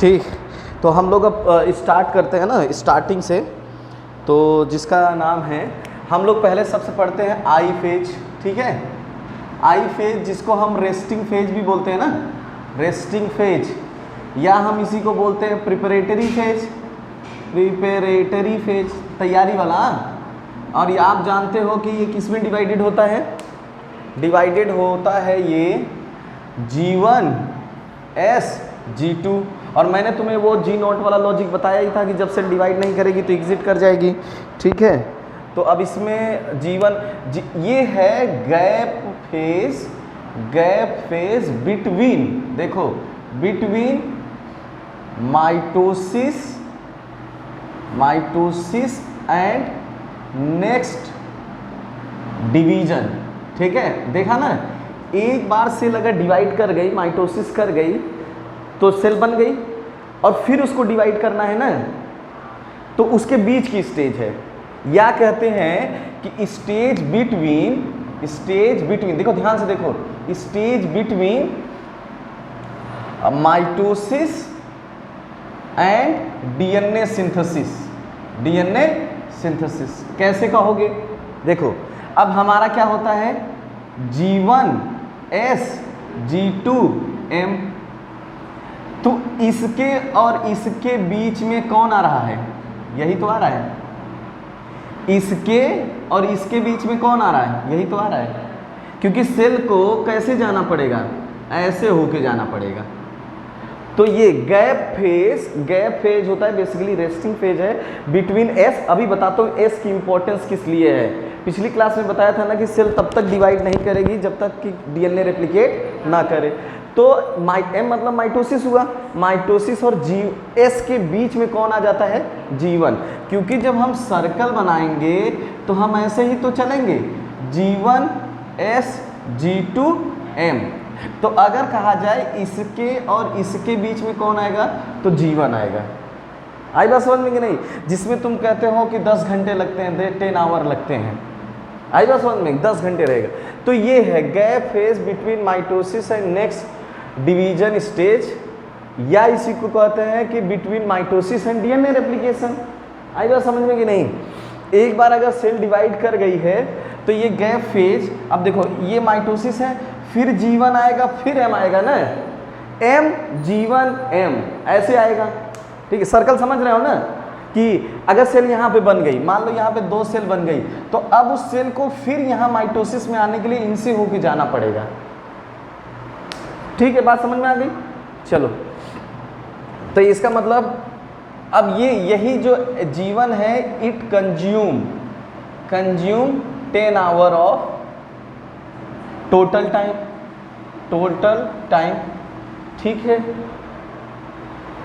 ठीक, तो हम लोग अब स्टार्ट करते हैं ना स्टार्टिंग से। तो जिसका नाम है, हम लोग पहले सबसे पढ़ते हैं आई फेज। ठीक है, आई फेज जिसको हम रेस्टिंग फेज भी बोलते हैं ना, रेस्टिंग फेज, या हम इसी को बोलते हैं प्रिपरेटरी फेज। प्रिपरेटरी फेज तैयारी वाला। और ये आप जानते हो कि ये किस में डिवाइडेड होता है? डिवाइडेड होता है ये G1 S G2। और मैंने तुम्हें वो G0 वाला लॉजिक बताया ही था कि जब सेल डिवाइड नहीं करेगी तो एग्जिट कर जाएगी। ठीक है, तो अब इसमें ये है गैप फेज बिटवीन, देखो between mitosis and next division. ठीक है, देखा ना, एक बार सेल अगर डिवाइड कर गई, माइटोसिस कर गई तो सेल बन गई, और फिर उसको डिवाइड करना है ना, तो उसके बीच की स्टेज है, या कहते हैं कि स्टेज बिटवीन, देखो ध्यान से देखो, stage between mitosis and DNA synthesis. कैसे कहोगे? देखो अब हमारा क्या होता है, G1 S G2 M, तो इसके और इसके बीच में कौन आ रहा है? यही तो आ रहा है। इसके और इसके बीच में कौन आ रहा है? यही तो आ रहा है, क्योंकि सेल को कैसे जाना पड़ेगा? ऐसे होके जाना पड़ेगा। तो ये गैप फेज होता है, बेसिकली रेस्टिंग फेज है बिटवीन S। अभी बताता हूँ S की इंपॉर्टेंस किस लिए है। पिछली क्लास में बताया था ना कि सेल तब तक डिवाइड नहीं करेगी जब तक कि डीएनए रेप्लिकेट ना करे। तो M मतलब माइटोसिस हुआ, माइटोसिस और S के बीच में कौन आ जाता है? G1, क्योंकि जब हम सर्कल बनाएंगे तो हम ऐसे ही तो चलेंगे, G1 S G2 M। तो अगर कहा जाए इसके और इसके बीच में कौन आएगा, तो G1 आएगा। आई बात समझ में कि नहीं? जिसमें तुम कहते हो कि 10 घंटे लगते हैं, 10 आवर लगते हैं, आई बात समझ में, 10 घंटे रहेगा। तो ये है gap phase between mitosis and next division stage, या इसी को कहते हैं कि between mitosis and DNA replication. आई बात समझ में कि नहीं? एक बार अगर सेल डिवाइड कर गई है तो ये गैप फेज, अब देखो ये माइटोसिस है, फिर G1 आएगा, फिर M आएगा ना, M G1 M ऐसे आएगा। ठीक है, सर्कल समझ रहे हो ना, कि अगर सेल यहाँ पे बन गई, मान लो यहाँ पे 2 सेल बन गई, तो अब उस सेल को फिर यहाँ माइटोसिस में आने के लिए इनसे होके जाना पड़ेगा। ठीक है, बात समझ में आ गई? चलो, तो इसका मतलब अब यही जो G1 है, it consume 10 hour of total time. ठीक है,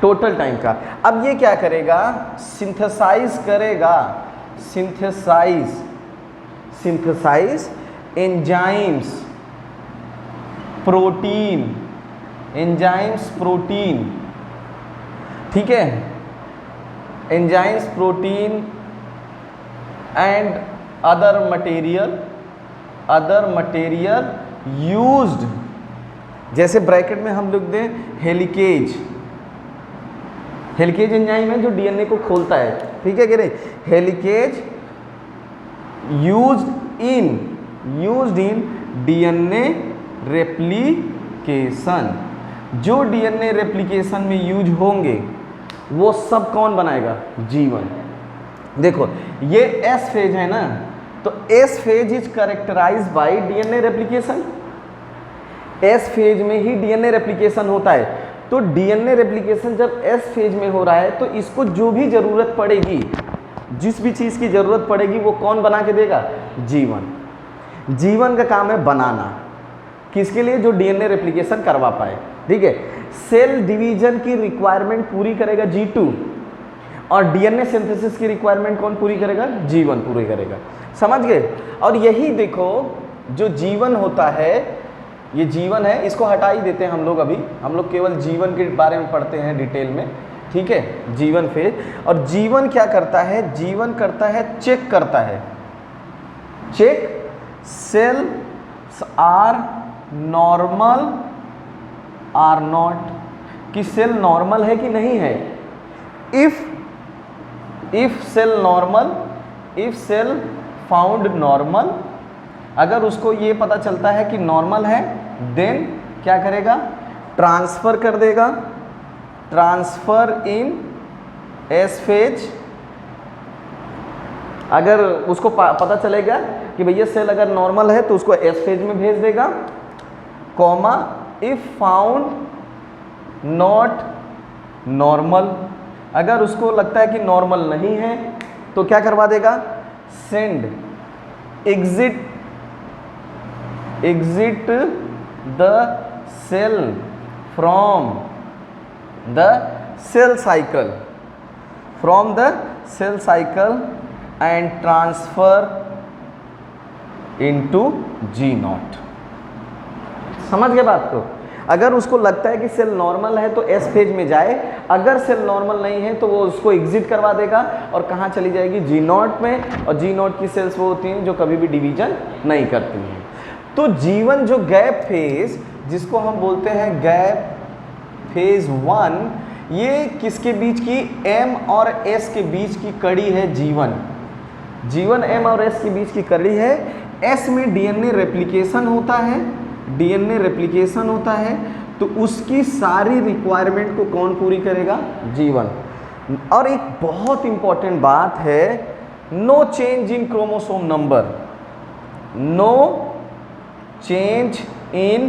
टोटल टाइम का। अब ये क्या करेगा? सिंथेसाइज करेगा, सिंथेसाइज एंजाइम्स प्रोटीन। ठीक है, enzymes protein and other material used, जैसे ब्रैकेट में हम लिख दें हेलिकेज एंजाइम है जो डीएनए को खोलता है। ठीक है कि नहीं? Helicase used in DNA replication. जो डीएनए रेप्लिकेशन में यूज होंगे वो सब कौन बनाएगा? G1। देखो ये S फेज है ना, तो S phase is characterised by DNA replication. S phase में ही डीएनए रेप्लिकेशन होता है। तो डीएनए रेप्लिकेशन जब S फेज में हो रहा है तो इसको जो भी जरूरत पड़ेगी, जिस भी चीज़ की जरूरत पड़ेगी, वो कौन बना के देगा? G1 का काम है बनाना, किसके लिए? जो डीएनए रेप्लिकेशन करवा पाए। ठीक है, सेल डिवीजन की रिक्वायरमेंट पूरी करेगा G2, और डीएनए सिंथेसिस की रिक्वायरमेंट कौन पूरी करेगा? G1 पूरी करेगा। समझ गए? और यही देखो जो G1 होता है, ये G1 है, इसको हटा ही देते हैं हम लोग। अभी हम लोग केवल G1 के बारे में पढ़ते हैं डिटेल में। ठीक है, G1 फेज। और G1 क्या करता है? G1 करता है, चेक करता है, cells are normal are not. कि सेल नॉर्मल है कि नहीं है। If cell normal, if cell found normal, अगर उसको ये पता चलता है कि नॉर्मल है, देन क्या करेगा, ट्रांसफर कर देगा, ट्रांसफर इन एस फेज। अगर उसको पता चलेगा कि भैया सेल अगर नॉर्मल है तो उसको एस फेज में भेज देगा, comma if found not normal, अगर उसको लगता है कि नॉर्मल नहीं है तो क्या करवा देगा, send exit the cell from the cell cycle, from the cell cycle and transfer into G naught. समझ गए बात को। अगर उसको लगता है कि सेल नॉर्मल है तो एस फेज में जाए, अगर सेल नॉर्मल नहीं है तो वो उसको एग्जिट करवा देगा और कहाँ चली जाएगी, जी नॉट में। और जी नॉट की सेल्स वो होती हैं जो कभी भी डिवीजन नहीं करती हैं। तो जीवन जो गैप फेज, जिसको हम बोलते हैं गैप फेज 1, ये किसके बीच की, एम और एस के बीच की कड़ी है जीवन। जीवन एम और एस के बीच की कड़ी है। एस में डीएनए रेप्लिकेशन होता है, डीएनए रेप्लिकेशन होता है, तो उसकी सारी रिक्वायरमेंट को कौन पूरी करेगा, जीवन। और एक बहुत इंपॉर्टेंट बात है, no change in chromosome number, no change in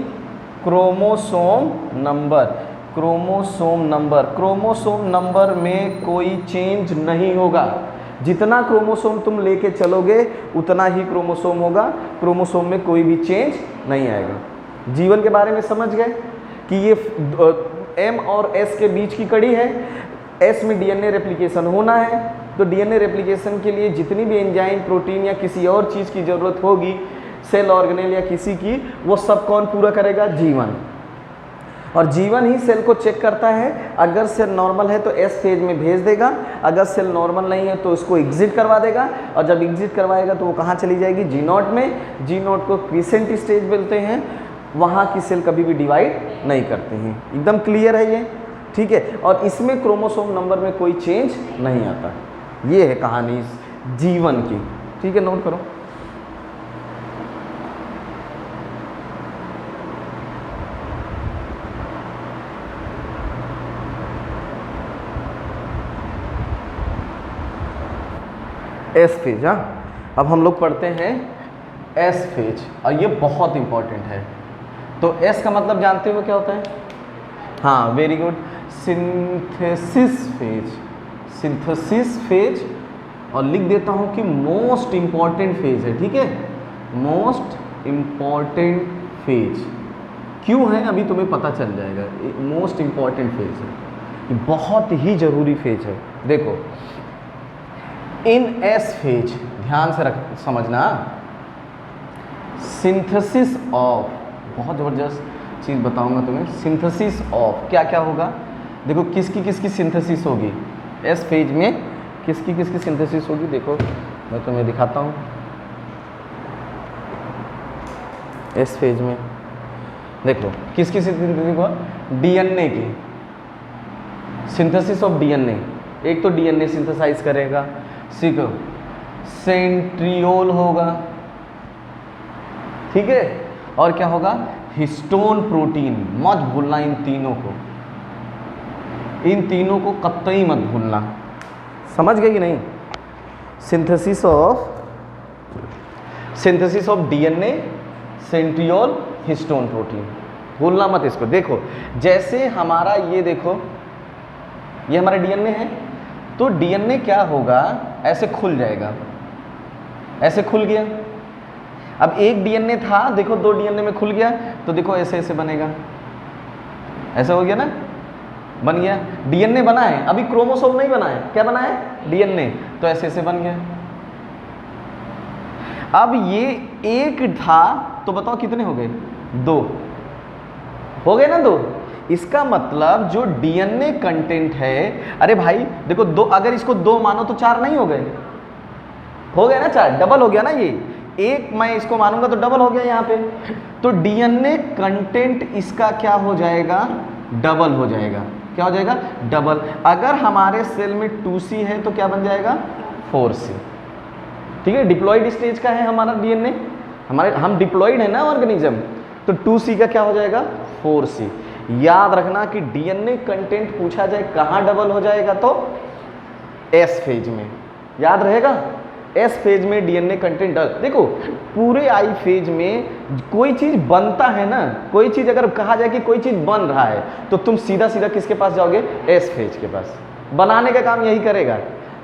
chromosome number, chromosome number, chromosome number में कोई चेंज नहीं होगा। जितना क्रोमोसोम तुम लेके चलोगे उतना ही क्रोमोसोम होगा, क्रोमोसोम में कोई भी चेंज नहीं आएगा। जीवन के बारे में समझ गए कि ये एम और एस के बीच की कड़ी है। एस में डीएनए रेप्लिकेशन होना है, तो डीएनए रेप्लिकेशन के लिए जितनी भी एंजाइम, प्रोटीन या किसी और चीज़ की ज़रूरत होगी, सेल ऑर्गेनेल या किसी की, वो सब कौन पूरा करेगा, जीवन। और जीवन ही सेल को चेक करता है, अगर सेल नॉर्मल है तो एस फेज में भेज देगा, अगर सेल नॉर्मल नहीं है तो उसको एग्जिट करवा देगा, और जब एग्जिट करवाएगा तो वो कहाँ चली जाएगी, जी नॉट में। जी नॉट को क्रिसेंट स्टेज बोलते हैं, वहाँ की सेल कभी भी डिवाइड नहीं करते हैं। एकदम क्लियर है ये, ठीक है। और इसमें क्रोमोसोम नंबर में कोई चेंज नहीं आता। ये है कहानी जीवन की, ठीक है, नोट करो। एस फेज, हाँ, अब हम लोग पढ़ते हैं एस फेज, और ये बहुत इंपॉर्टेंट है। तो एस का मतलब जानते हो क्या होता है, हाँ, very good, synthesis phase, synthesis phase. और लिख देता हूँ कि मोस्ट इम्पॉर्टेंट फेज है, ठीक है, मोस्ट इम्पॉर्टेंट फेज। क्यों है अभी तुम्हें पता चल जाएगा। मोस्ट इम्पॉर्टेंट फेज है, ये बहुत ही जरूरी फेज है। देखो इन एस फेज, ध्यान से समझना, सिंथेसिस ऑफ, बहुत ज़बरदस्त चीज़ बताऊंगा तुम्हें, सिंथेसिस ऑफ क्या क्या होगा। देखो किसकी किसकी सिंथेसिस होगी एस फेज में, किसकी किसकी सिंथेसिस होगी, देखो मैं तुम्हें दिखाता हूँ। एस फेज में देखो किसकी सिंथेसिस होगा, डीएनए की सिंथेसिस ऑफ डीएनए। एक तो डीएनए सिंथेसाइज करेगा, सीखो, सेंट्रियोल होगा, ठीक है, और क्या होगा, हिस्टोन प्रोटीन। मत भूलना इन तीनों को, इन तीनों को कतई मत भूलना, समझ गए कि नहीं। Synthesis of DNA, centriole, histone protein, भूलना मत इसको। देखो जैसे हमारा ये देखो, ये हमारा डीएनए है, तो डीएनए क्या होगा, ऐसे खुल जाएगा, ऐसे खुल गया। अब एक डीएनए था, देखो दो डीएनए में खुल गया, तो देखो ऐसे ऐसे बनेगा, ऐसा हो गया ना, बन गया। डीएनए बना है, अभी क्रोमोसोम नहीं बना है, क्या बना है, डीएनए, तो ऐसे ऐसे बन गया। अब ये एक था, तो बताओ कितने हो गए, दो हो गए ना, दो। इसका मतलब जो डीएनए कंटेंट है, अरे भाई देखो दो, अगर इसको दो मानो तो चार नहीं हो गए, हो गए ना चार, डबल हो गया ना। ये एक मैं इसको मानूंगा तो डबल हो गया यहाँ पे। तो डीएनए कंटेंट इसका क्या हो जाएगा, डबल हो जाएगा। क्या हो जाएगा? डबल। अगर हमारे सेल में 2C है तो क्या बन जाएगा? 4C। ठीक है, डिप्लॉइड स्टेज का है हमारा डीएनए, हम डिप्लॉइड है ना ऑर्गेनिज्म, तो 2C का क्या हो जाएगा? 4C। याद रखना कि डीएनए कंटेंट पूछा जाए कहाँ डबल हो जाएगा, तो एस फेज में। याद रहेगा, एस फेज में डीएनए कंटेंट डबल। देखो पूरे आई फेज में कोई चीज बनता है ना, कोई चीज अगर कहा जाए कि कोई चीज बन रहा है तो तुम सीधा सीधा किसके पास जाओगे? एस फेज के पास। बनाने का काम यही करेगा,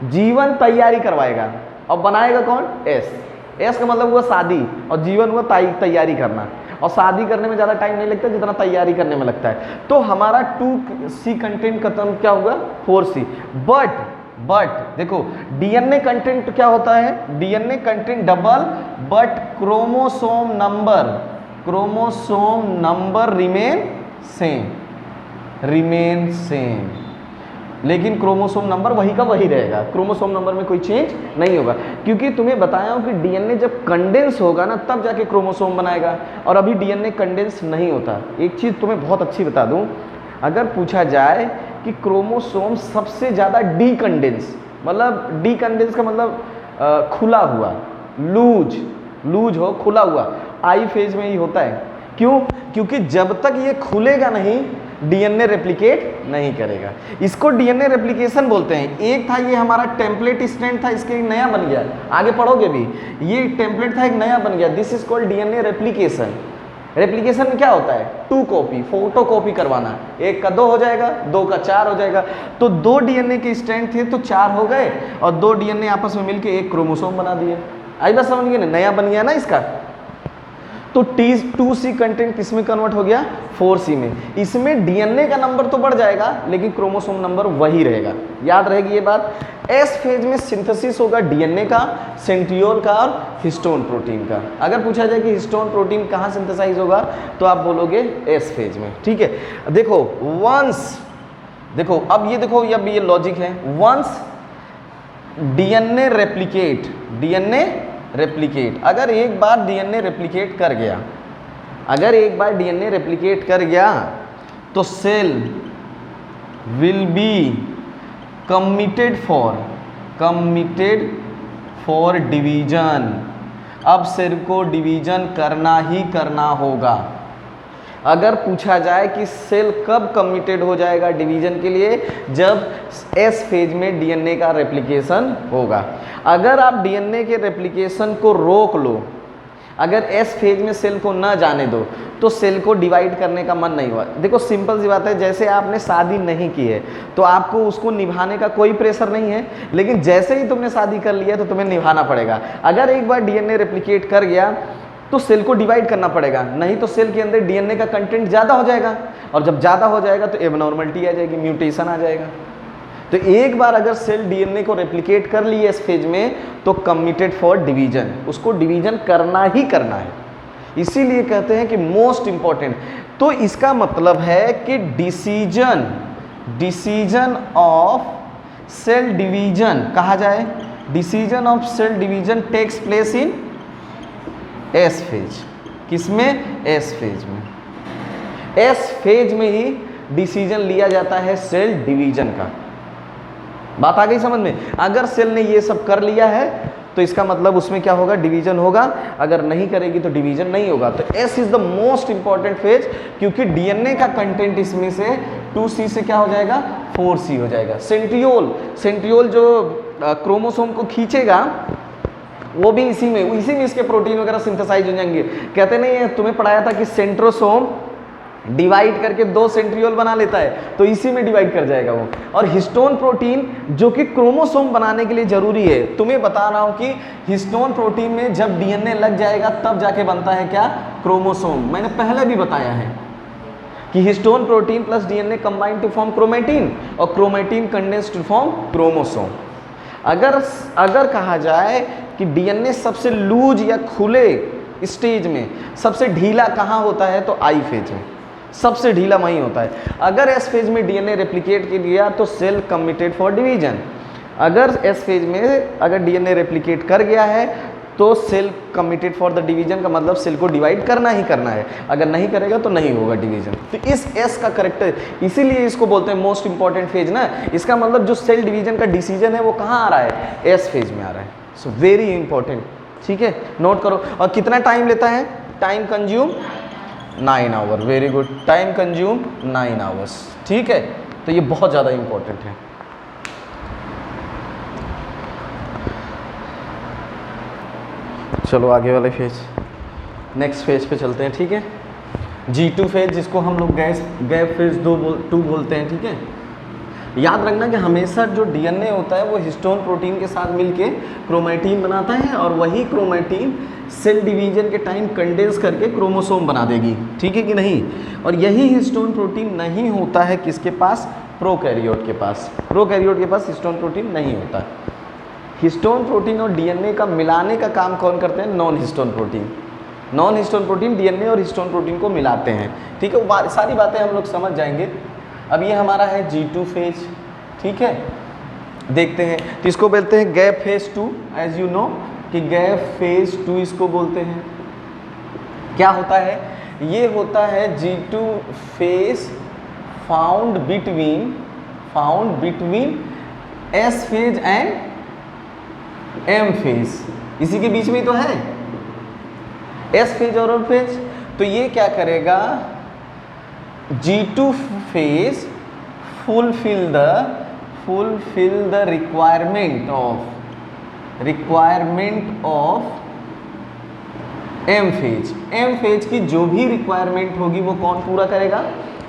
जीवन तैयारी करवाएगा, और बनाएगा कौन? एस। एस का मतलब हुआ शादी, और जीवन हुआ तैयारी करना, और शादी करने में ज़्यादा टाइम नहीं लगता जितना तैयारी करने में लगता है। तो हमारा 2C कंटेंट खत्म, क्या होगा? 4C। बट देखो डीएनए कंटेंट क्या होता है? DNA content double, but chromosome number remain same. लेकिन क्रोमोसोम नंबर वही का वही रहेगा, क्रोमोसोम नंबर में कोई चेंज नहीं होगा, क्योंकि तुम्हें बताया हूं कि डीएनए जब कंडेंस होगा ना तब जाके क्रोमोसोम बनाएगा, और अभी डीएनए कंडेंस नहीं होता। एक चीज़ तुम्हें बहुत अच्छी बता दूं, अगर पूछा जाए कि क्रोमोसोम सबसे ज़्यादा डीकंडेंस, मतलब डीकंडेंस का मतलब खुला हुआ, लूज हो, खुला हुआ, आई फेज में ही होता है। क्यों? क्योंकि जब तक ये खुलेगा नहीं डीएनए रेप्लिकेट नहीं करेगा। इसको डीएनए रेप्लिकेशन बोलते हैं। एक था ये हमारा टेम्पलेट स्ट्रैंड था, इसके एक नया बन गया, आगे पढ़ोगे भी, ये टेम्पलेट था एक नया बन गया, this is called DNA replication. Replication में क्या होता है? 2 कॉपी, फोटो कॉपी करवाना, 1 का 2 हो जाएगा, 2 का 4 हो जाएगा। तो 2 डीएनए के स्ट्रैंड थे तो 4 हो गए, और 2 डीएनए आपस में मिलकर एक क्रोमोसोम बना दिए। आई बात समझ गए ना? नया बन गया ना इसका। तो 2C कंटेंट किसमें कन्वर्ट हो गया? 4C में। इसमें डीएनए का नंबर तो बढ़ जाएगा लेकिन क्रोमोसोम नंबर वही रहेगा। याद रहेगी ये बात। एस फेज में सिंथेसिस होगा डीएनए का, सेंट्रियोल का और हिस्टोन प्रोटीन का। अगर पूछा जाए कि हिस्टोन प्रोटीन कहाँ सिंथेसाइज होगा तो आप बोलोगे एस फेज में। ठीक है, देखो अब ये देखो, अब ये लॉजिक है। वंस डीएनए रेप्लिकेट, अगर एक बार डीएनए रेप्लिकेट कर गया, तो cell will be committed for division. अब सेल को डिवीजन करना ही करना होगा। अगर पूछा जाए कि सेल कब कमिटेड हो जाएगा डिवीजन के लिए, जब एस फेज में डीएनए का रेप्लिकेशन होगा। अगर आप डीएनए के रेप्लिकेशन को रोक लो, अगर एस फेज में सेल को ना जाने दो, तो सेल को डिवाइड करने का मन नहीं हुआ। देखो सिंपल सी बात है, जैसे आपने शादी नहीं की है तो आपको उसको निभाने का कोई प्रेशर नहीं है, लेकिन जैसे ही तुमने शादी कर लिया तो तुम्हें निभाना पड़ेगा। अगर एक बार डीएनए रेप्लिकेट कर गया तो सेल को डिवाइड करना पड़ेगा, नहीं तो सेल के अंदर डीएनए का कंटेंट ज़्यादा हो जाएगा, और जब ज़्यादा हो जाएगा तो एबनॉर्मलिटी आ जाएगी, म्यूटेशन आ जाएगा। तो एक बार अगर सेल डीएनए को रेप्लिकेट कर ली है इस फेज में, तो कमिटेड फॉर डिवीजन, उसको डिवीजन करना ही करना है। इसीलिए कहते हैं कि मोस्ट इंपॉर्टेंट। तो इसका मतलब है कि डिसीजन ऑफ सेल डिवीजन कहा जाए, decision of cell division takes place in S phase. किसमें? एस फेज में। एस फेज में ही डिसीजन लिया जाता है सेल डिवीजन का। बात आ गई समझ में? अगर सेल ने ये सब कर लिया है तो इसका मतलब उसमें क्या होगा? डिवीजन होगा। अगर नहीं करेगी तो डिवीजन नहीं होगा। तो S is the most important phase, क्योंकि डीएनए का कंटेंट इसमें से 2C से क्या हो जाएगा? 4C हो जाएगा। सेंट्रियोल जो क्रोमोसोम को खींचेगा वो भी इसी में इसके प्रोटीन वगैरह सिंथेसाइज हो जाएंगे। कहते नहीं है, तुम्हें पढ़ाया था कि सेंट्रोसोम डिवाइड करके 2 सेंट्रियोल बना लेता है, तो इसी में डिवाइड कर जाएगा वो। और हिस्टोन प्रोटीन जो कि क्रोमोसोम बनाने के लिए जरूरी है, तुम्हें बता रहा हूं कि हिस्टोन प्रोटीन में जब डीएनए लग जाएगा तब जाके बनता है क्या? क्रोमोसोम। मैंने पहले भी बताया है कि histone protein plus DNA combine to form chromatin, और chromatin condense to form chromosome. अगर कहा जाए कि डीएनए सबसे लूज या खुले स्टेज में सबसे ढीला कहाँ होता है, तो आई फेज में सबसे ढीला वहीं होता है। अगर एस फेज में डीएनए रेप्लिकेट किया तो सेल कमिटेड फॉर डिवीजन। अगर एस फेज में अगर डीएनए रेप्लिकेट कर गया है तो cell committed for the division का मतलब सेल को डिवाइड करना ही करना है, अगर नहीं करेगा तो नहीं होगा डिवीजन। तो इस एस का करेक्टर, इसीलिए इसको बोलते हैं मोस्ट इंपॉर्टेंट फेज ना। इसका मतलब जो सेल डिवीजन का डिसीजन है वो कहाँ आ रहा है, एस फेज में आ रहा है। सो वेरी इंपॉर्टेंट, ठीक है, नोट करो। और कितना टाइम लेता है, time consume 9 hour, very good, time consume 9 hours, ठीक है। तो ये बहुत ज़्यादा इंपॉर्टेंट है। चलो आगे वाले फेज, नेक्स्ट फेज पे चलते हैं, ठीक है। G2 फेज, जिसको हम लोग गैप फेज 2 बोलते हैं, ठीक है। याद रखना कि हमेशा जो डीएनए होता है वो हिस्टोन प्रोटीन के साथ मिलके क्रोमैटिन बनाता है, और वही क्रोमैटिन सेल डिवीजन के टाइम कंडेंस करके क्रोमोसोम बना देगी, ठीक है कि नहीं। और यही हिस्टोन प्रोटीन नहीं होता है किसके पास, प्रोकैरियोट के पास। प्रोकैरियोट के पास हिस्टोन प्रोटीन नहीं होता। हिस्टोन प्रोटीन और डीएनए का मिलाने का काम कौन करते हैं, non histone protein. Non histone protein DNA और हिस्टोन प्रोटीन को मिलाते हैं, ठीक है। सारी बातें हम लोग समझ जाएंगे। अब ये हमारा है G2 फेज, ठीक है। देखते हैं, तो इसको बोलते हैं gap phase 2, as you know कि गैप फेज 2 इसको बोलते हैं। क्या होता है, ये होता है G2 phase found between S phase and M phase, इसी के बीच में ही तो है एस फेज और एम फेज। तो ये क्या करेगा, G2 phase fulfil the requirement of M phase. M phase की जो भी रिक्वायरमेंट होगी वो कौन पूरा करेगा,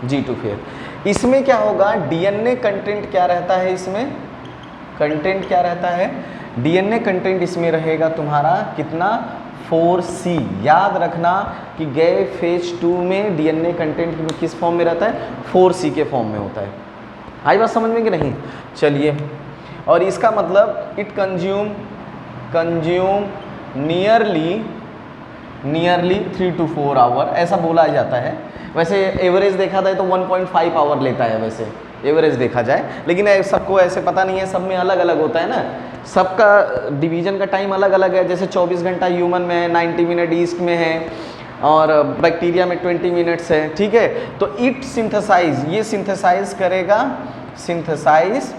G2 फेज। इसमें क्या होगा, डीएनए कंटेंट क्या रहता है, इसमें कंटेंट क्या रहता है, डीएनए कंटेंट इसमें रहेगा तुम्हारा कितना, 4C। याद रखना कि गैप फेज 2 में डीएनए कंटेंट किस फॉर्म में रहता है, 4C के फॉर्म में होता है। आई बात समझ में कि नहीं, चलिए। और इसका मतलब it consume nearly 3 to 4 hour ऐसा बोला जाता है। वैसे एवरेज देखा जाए तो 1.5 आवर लेता है, वैसे एवरेज देखा जाए, लेकिन सबको ऐसे पता नहीं है, सब में अलग अलग होता है ना, सबका डिवीजन का टाइम अलग अलग है। जैसे 24 घंटा ह्यूमन में है, 90 मिनट ईस्ट में है, और बैक्टीरिया में 20 मिनट्स है, ठीक है। तो इट सिंथेसाइज, ये सिंथेसाइज करेगा, सिंथेसाइज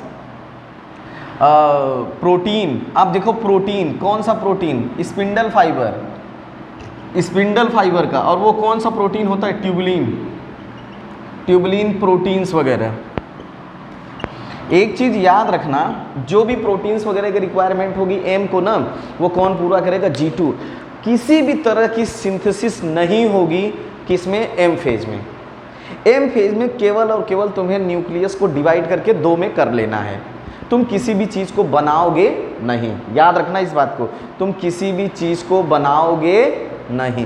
प्रोटीन। आप देखो प्रोटीन, कौन सा प्रोटीन, स्पिंडल फाइबर का, और वो कौन सा प्रोटीन होता है, ट्यूबुलिन प्रोटीन्स वगैरह। एक चीज़ याद रखना, जो भी प्रोटीन्स वगैरह की रिक्वायरमेंट होगी एम को ना, वो कौन पूरा करेगा, G2। किसी भी तरह की सिंथेसिस नहीं होगी किसमें, एम फेज में। एम फेज में केवल और केवल तुम्हें न्यूक्लियस को डिवाइड करके 2 में कर लेना है, तुम किसी भी चीज़ को बनाओगे नहीं। याद रखना इस बात को, तुम किसी भी चीज़ को बनाओगे नहीं,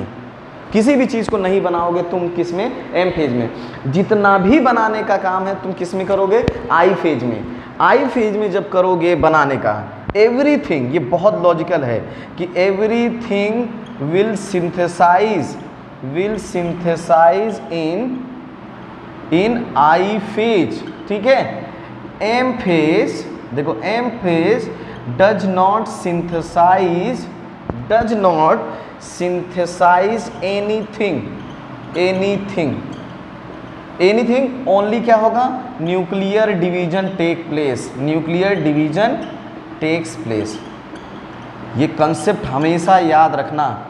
किसी भी चीज़ को नहीं बनाओगे तुम किस में, एम फेज में। जितना भी बनाने का काम है तुम किस में करोगे, आई फेज में। आई फेज में जब करोगे बनाने का, एवरीथिंग, ये बहुत लॉजिकल है कि everything will synthesise in I phase, ठीक है। एम फेज, देखो M phase does not synthesise anything, only क्या होगा, न्यूक्लियर डिवीजन टेक्स प्लेस। ये कंसेप्ट हमेशा याद रखना।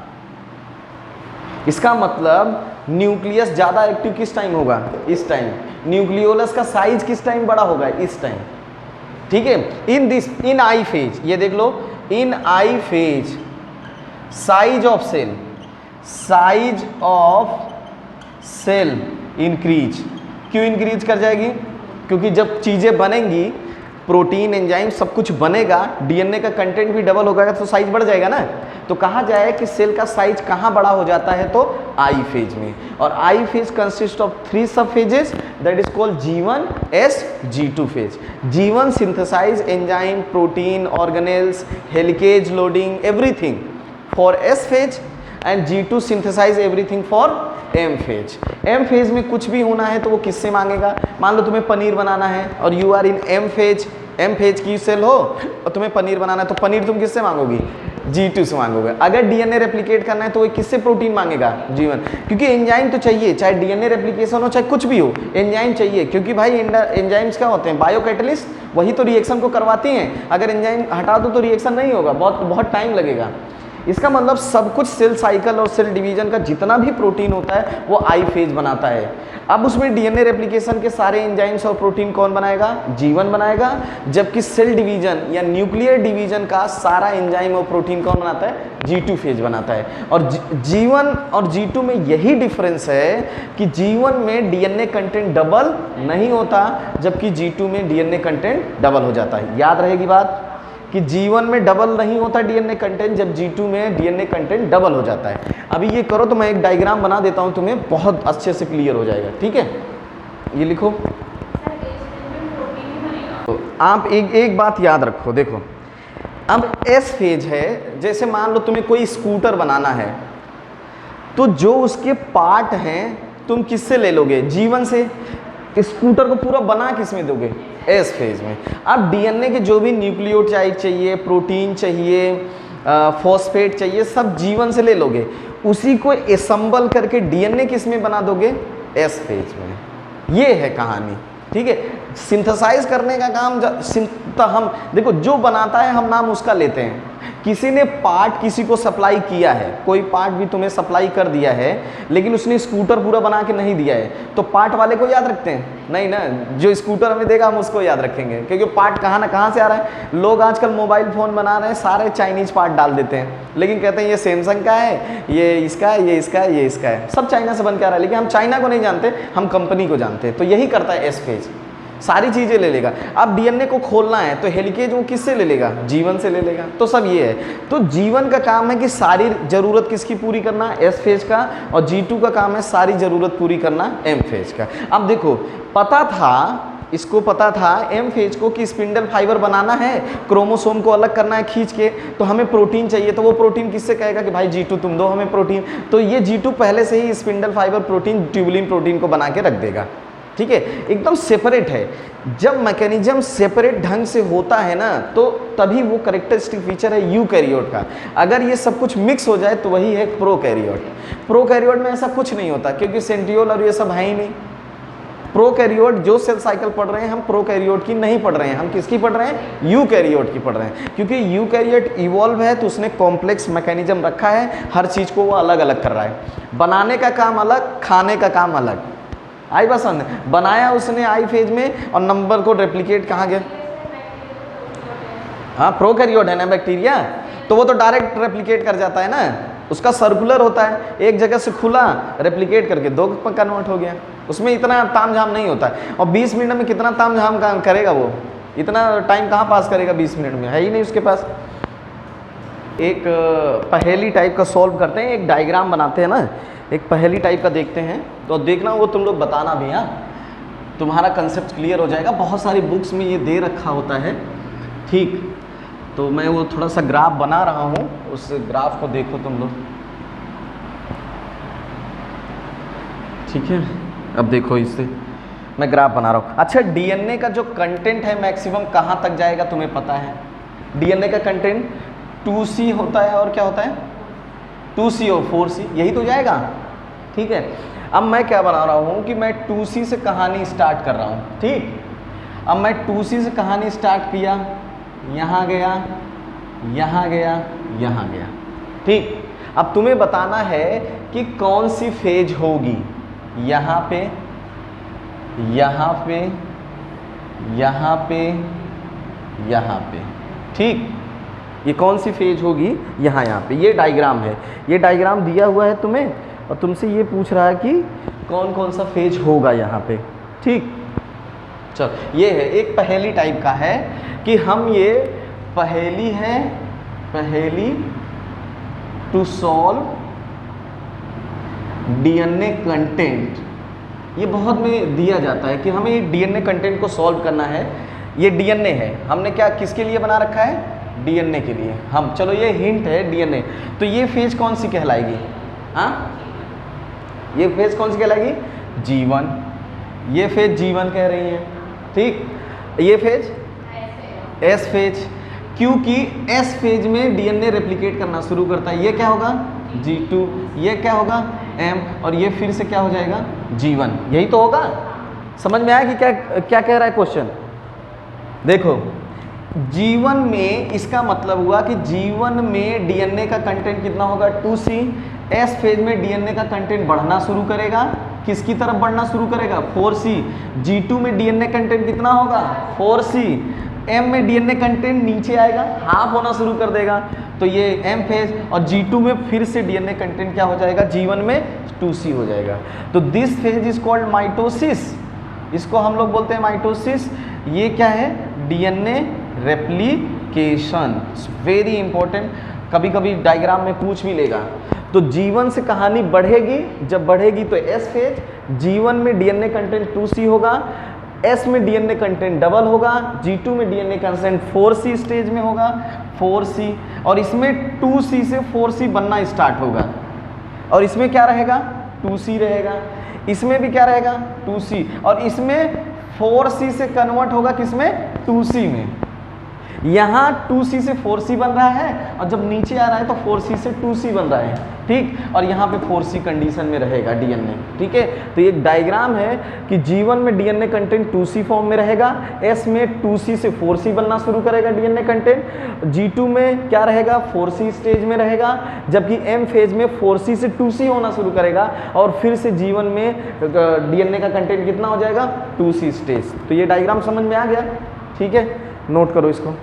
इसका मतलब न्यूक्लियस ज़्यादा एक्टिव किस टाइम होगा, इस टाइम। न्यूक्लियोलस का साइज किस टाइम बड़ा होगा, इस टाइम, ठीक है। इन आई फेज, ये देख लो, in I phase size of cell increase. क्यों इंक्रीज कर जाएगी, क्योंकि जब चीज़ें बनेंगी, प्रोटीन एंजाइम सब कुछ बनेगा, डीएनए का कंटेंट भी डबल होगा तो साइज बढ़ जाएगा ना। तो कहा जाए कि सेल का साइज कहाँ बड़ा हो जाता है, तो आई फेज में। और I phase consist of 3 sub phases, that is called G1, S, G2 phase. G1 synthesise enzyme, protein, organelles, helicase loading, everything for S phase, and G2 synthesise everything for M phase. M phase में कुछ भी होना है तो वो किससे मांगेगा, मान लो तुम्हें पनीर बनाना है और you are in M phase की सेल हो और तुम्हें पनीर बनाना है, तो पनीर तुम किससे मांगोगी, G2 से मांगोगे। अगर डीएनए रेप्लिकेट करना है तो वो किससे प्रोटीन मांगेगा? G1, क्योंकि एंजाइम तो चाहिए, चाहे डीएनए रेप्लिकेशन हो चाहे कुछ भी हो, एंजाइम चाहिए। क्योंकि भाई एंजाइम्स क्या होते हैं? बायो कैटलिस्ट, वही तो रिएक्शन को करवाती हैं। अगर एंजाइम हटा दो तो रिएक्शन नहीं होगा, बहुत टाइम लगेगा। इसका मतलब सब कुछ सेल साइकिल और सेल डिवीजन का जितना भी प्रोटीन होता है वो आई फेज बनाता है। अब उसमें डीएनए रेप्लिकेशन के सारे एंजाइम्स और प्रोटीन कौन बनाएगा? G1 बनाएगा। जबकि सेल डिवीजन या न्यूक्लियर डिवीजन का सारा एंजाइम और प्रोटीन कौन बनाता है? G2 फेज बनाता है। और G1 और G2 में यही डिफरेंस है कि G1 में डीएनए कंटेंट डबल नहीं होता, जबकि G2 में डीएनए कंटेंट डबल हो जाता है। याद रहेगी बात कि G1 में डबल नहीं होता डीएनए कंटेंट, जब G2 में डीएनए कंटेंट डबल हो जाता है। अभी ये करो तो मैं एक डायग्राम बना देता हूँ, तुम्हें बहुत अच्छे से क्लियर हो जाएगा। ठीक है, ये लिखो। तो आप एक बात याद रखो, देखो अब एस फेज है। जैसे मान लो तुम्हें कोई स्कूटर बनाना है, तो जो उसके पार्ट हैं तुम किससे ले लोगे? G1 से। स्कूटर को पूरा बना किस में दोगे? एस फेज में। अब डीएनए के जो भी न्यूक्लियोटाइड चाहिए, प्रोटीन चाहिए, फॉस्फेट चाहिए, सब G1 से ले लोगे। उसी को असम्बल करके डीएनए किस में बना दोगे? एस फेज में। ये है कहानी। ठीक है, सिंथेसाइज करने का काम हम देखो, जो बनाता है हम नाम उसका लेते हैं। किसी ने पार्ट किसी को सप्लाई किया है, कोई पार्ट भी तुम्हें सप्लाई कर दिया है, लेकिन उसने स्कूटर पूरा बना के नहीं दिया है, तो पार्ट वाले को याद रखते हैं? नहीं ना, जो स्कूटर हमें देगा हम उसको याद रखेंगे, क्योंकि पार्ट कहाँ ना कहाँ से आ रहा है। लोग आजकल मोबाइल फ़ोन बना रहे हैं, सारे चाइनीज पार्ट डाल देते हैं, लेकिन कहते हैं ये सैमसंग का है, ये इसका है, ये इसका है, ये इसका है, सब चाइना से बन के आ रहा है। लेकिन हम चाइना को नहीं जानते, हम कंपनी को जानते हैं। तो यही करता है एस फेज, सारी चीज़ें ले लेगा। अब डीएनए को खोलना है तो हेलिकेज वो किससे ले लेगा? G1 से ले लेगा। तो सब ये है। तो G1 का काम है कि सारी ज़रूरत किसकी पूरी करना? एस फेज का। और G2 का काम है सारी ज़रूरत पूरी करना एम फेज का। अब देखो, पता था, इसको पता था एम फेज को कि स्पिंडल फाइबर बनाना है, क्रोमोसोम को अलग करना है खींच के, तो हमें प्रोटीन चाहिए। तो वो प्रोटीन किससे कहेगा कि भाई G2 तुम दो हमें प्रोटीन। तो ये G2 पहले से ही spindle fibre protein, tubulin protein को बना के रख देगा। ठीक है, एकदम सेपरेट है। जब मैकेनिज्म सेपरेट ढंग से होता है ना, तो तभी वो कैरेक्टरिस्टिक फीचर है यूकैरियोट का। अगर ये सब कुछ मिक्स हो जाए तो वही है प्रोकैरियोट। प्रोकैरियोट में ऐसा कुछ नहीं होता, क्योंकि सेंट्रियोल और ये सब है ही नहीं। प्रोकैरियोट जो सेल साइकिल पढ़ रहे हैं, हम प्रोकैरियोट की नहीं पढ़ रहे हैं, हम किसकी पढ़ रहे हैं? यूकैरियोट की पढ़ रहे हैं। क्योंकि यूकैरियोट इवॉल्व है तो उसने कॉम्प्लेक्स मैकेनिज्म रखा है, हर चीज़ को वो अलग अलग कर रहा है। बनाने का काम अलग, खाने का काम अलग। आई बस बनाया उसने आई फेज में, और नंबर को रेप्लिकेट कहाँ गया? हाँ, प्रोकैरियोट है ना बैक्टीरिया, तो वो तो डायरेक्ट रेप्लिकेट कर जाता है ना, उसका सर्कुलर होता है, एक जगह से खुला रेप्लिकेट करके 2 पर कन्वर्ट हो गया। उसमें इतना तामझाम नहीं होता है। और 20 मिनट में कितना तामझाम काम करेगा वो? इतना टाइम कहाँ पास करेगा 20 मिनट में? है ही नहीं उसके पास। एक पहेली टाइप का सॉल्व करते हैं, एक डायग्राम बनाते हैं ना, एक पहेली टाइप का देखते हैं, तो देखना वो तुम लोग बताना भी। हाँ, तुम्हारा कंसेप्ट क्लियर हो जाएगा। बहुत सारी बुक्स में ये दे रखा होता है। ठीक, तो मैं वो थोड़ा सा ग्राफ बना रहा हूँ, उस ग्राफ को देखो तुम लोग। ठीक है, अब देखो इससे मैं ग्राफ बना रहा हूँ। अच्छा, डीएनए का जो कंटेंट है मैक्सिमम कहाँ तक जाएगा तुम्हें पता है? डीएनए का कंटेंट 2C होता है, और क्या होता है? 2C और 4C, यही तो जाएगा। ठीक है, अब मैं क्या बना रहा हूँ कि मैं 2C से कहानी स्टार्ट कर रहा हूँ। ठीक, अब मैं 2C से कहानी स्टार्ट किया, यहाँ गया, यहाँ गया, यहाँ गया। ठीक, अब तुम्हें बताना है कि कौन सी फेज होगी। यहाँ पे, यहाँ पे, यहाँ पे, यहाँ पे। ठीक, ये कौन सी फेज होगी? यहाँ पे। ये डायग्राम है, ये डायग्राम दिया हुआ है तुम्हें, और तुमसे ये पूछ रहा है कि कौन कौन सा फेज होगा यहाँ पे। ठीक, चल, ये है एक पहेली टाइप का है कि हम ये पहेली है, पहेली टू सॉल्व डीएनए कंटेंट। ये बहुत में दिया जाता है कि हमें डीएनए कंटेंट को सॉल्व करना है। ये डीएनए है, हमने क्या किसके लिए बना रखा है? डीएनए के लिए। हम, चलो ये हिंट है डीएनए, तो ये फेज कौन सी कहलाएगी? हाँ, ये फेज कौन सी कहलाएगी? G1। ये फेज G1 कह रही है। ठीक, ये फेज एस फेज। क्योंकि एस फेज में डीएनए रेप्लिकेट करना शुरू करता है। ये क्या होगा G2, ये क्या होगा M, और ये फिर से क्या हो जाएगा G1। यही तो होगा। समझ में आया कि क्या क्या कह रहा है क्वेश्चन? देखो G1 में इसका मतलब हुआ कि G1 में डीएनए का कंटेंट कितना होगा 2C। एस फेज में डीएनए का कंटेंट बढ़ना शुरू करेगा, किसकी तरफ बढ़ना शुरू करेगा 4C। G2 में डीएनए कंटेंट कितना होगा 4C। M में डीएनए कंटेंट नीचे आएगा, हाफ होना शुरू कर देगा, तो ये M फेज, और G2 में फिर से डीएनए कंटेंट क्या हो जाएगा G1 में 2C हो जाएगा। तो this phase is called mitosis, इसको हम लोग बोलते हैं माइटोसिस। ये क्या है डीएनए रेप्लिकेशन, वेरी इंपॉर्टेंट, कभी कभी डायग्राम में पूछ भी लेगा। तो G1 से कहानी बढ़ेगी, जब बढ़ेगी तो S फेज, G1 में डीएनए कंटेंट 2C होगा, S में डीएनए कंटेंट डबल होगा, G2 में डीएनए कंटेंट 4C स्टेज में होगा 4C, और इसमें 2C से 4C बनना स्टार्ट होगा, और इसमें क्या रहेगा 2C रहेगा, इसमें भी क्या रहेगा 2C, और इसमें 4C से कन्वर्ट होगा किसमें 2C में। यहाँ 2C से 4C बन रहा है, और जब नीचे आ रहा है तो 4C से 2C बन रहा है, ठीक, और यहाँ पे 4C कंडीशन में रहेगा डीएनए, ठीक है। तो ये डायग्राम है कि G1 में डीएनए कंटेंट 2C फॉर्म में रहेगा, S में 2C से 4C बनना शुरू करेगा डीएनए कंटेंट, G2 में क्या रहेगा 4C स्टेज में रहेगा, जबकि M फेज में 4C से 2C होना शुरू करेगा, और फिर से G1 में डीएनए का कंटेंट कितना हो जाएगा 2C स्टेज। तो ये डायग्राम समझ में आ गया, ठीक है, नोट करो इसको।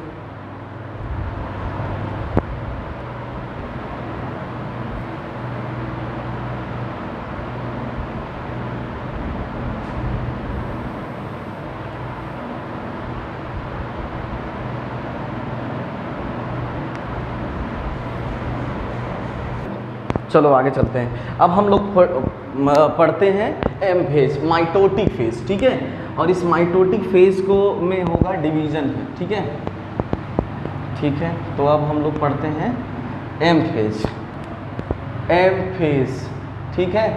चलो आगे चलते हैं। अब हम लोग पढ़ते हैं M फेज, माइटोटिक फेज, ठीक है, और इस माइटोटिक फेज को में होगा डिवीजन, ठीक है, ठीक है। तो अब हम लोग पढ़ते हैं M फेज, M फेज, ठीक है,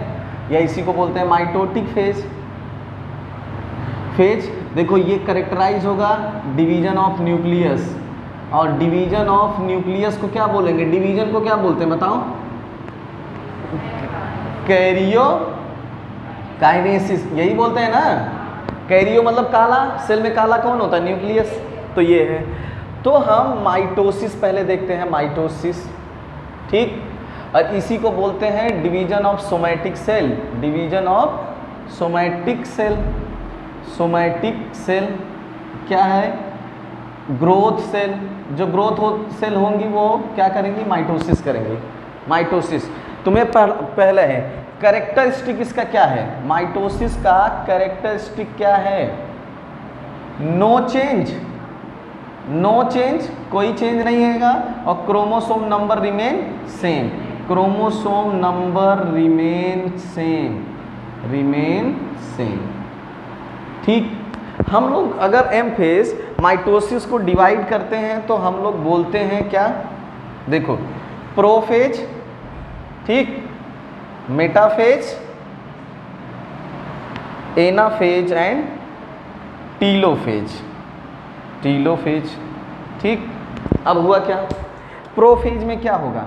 या इसी को बोलते हैं माइटोटिक फेज। फेज देखो ये करेक्टराइज होगा डिवीजन ऑफ न्यूक्लियस, और डिवीजन ऑफ न्यूक्लियस को क्या बोलेंगे, डिवीजन को क्या बोलते हैं बताओ, कैरियो काइनेसिस, यही बोलते हैं ना। कैरियो मतलब काला, सेल में काला कौन होता है न्यूक्लियस, तो ये है। तो हम माइटोसिस पहले देखते हैं, माइटोसिस, ठीक, और इसी को बोलते हैं division of somatic cell, division of somatic cell. Somatic cell क्या है, ग्रोथ सेल, जो ग्रोथ सेल होंगी वो क्या करेंगी माइटोसिस करेंगी। माइटोसिस तुम्हें पहले है कैरेक्टरिस्टिक इसका क्या है, माइटोसिस का कैरेक्टरिस्टिक क्या है, नो चेंज, नो चेंज, कोई चेंज नहीं होगा, और chromosome number remain same, chromosome number remain same, remain same, ठीक। हम लोग अगर M फेज माइटोसिस को डिवाइड करते हैं तो हम लोग बोलते हैं क्या, देखो प्रोफेज, ठीक, metaphase, anaphase and telophase, telophase, ठीक। अब हुआ क्या, प्रोफेज में क्या होगा,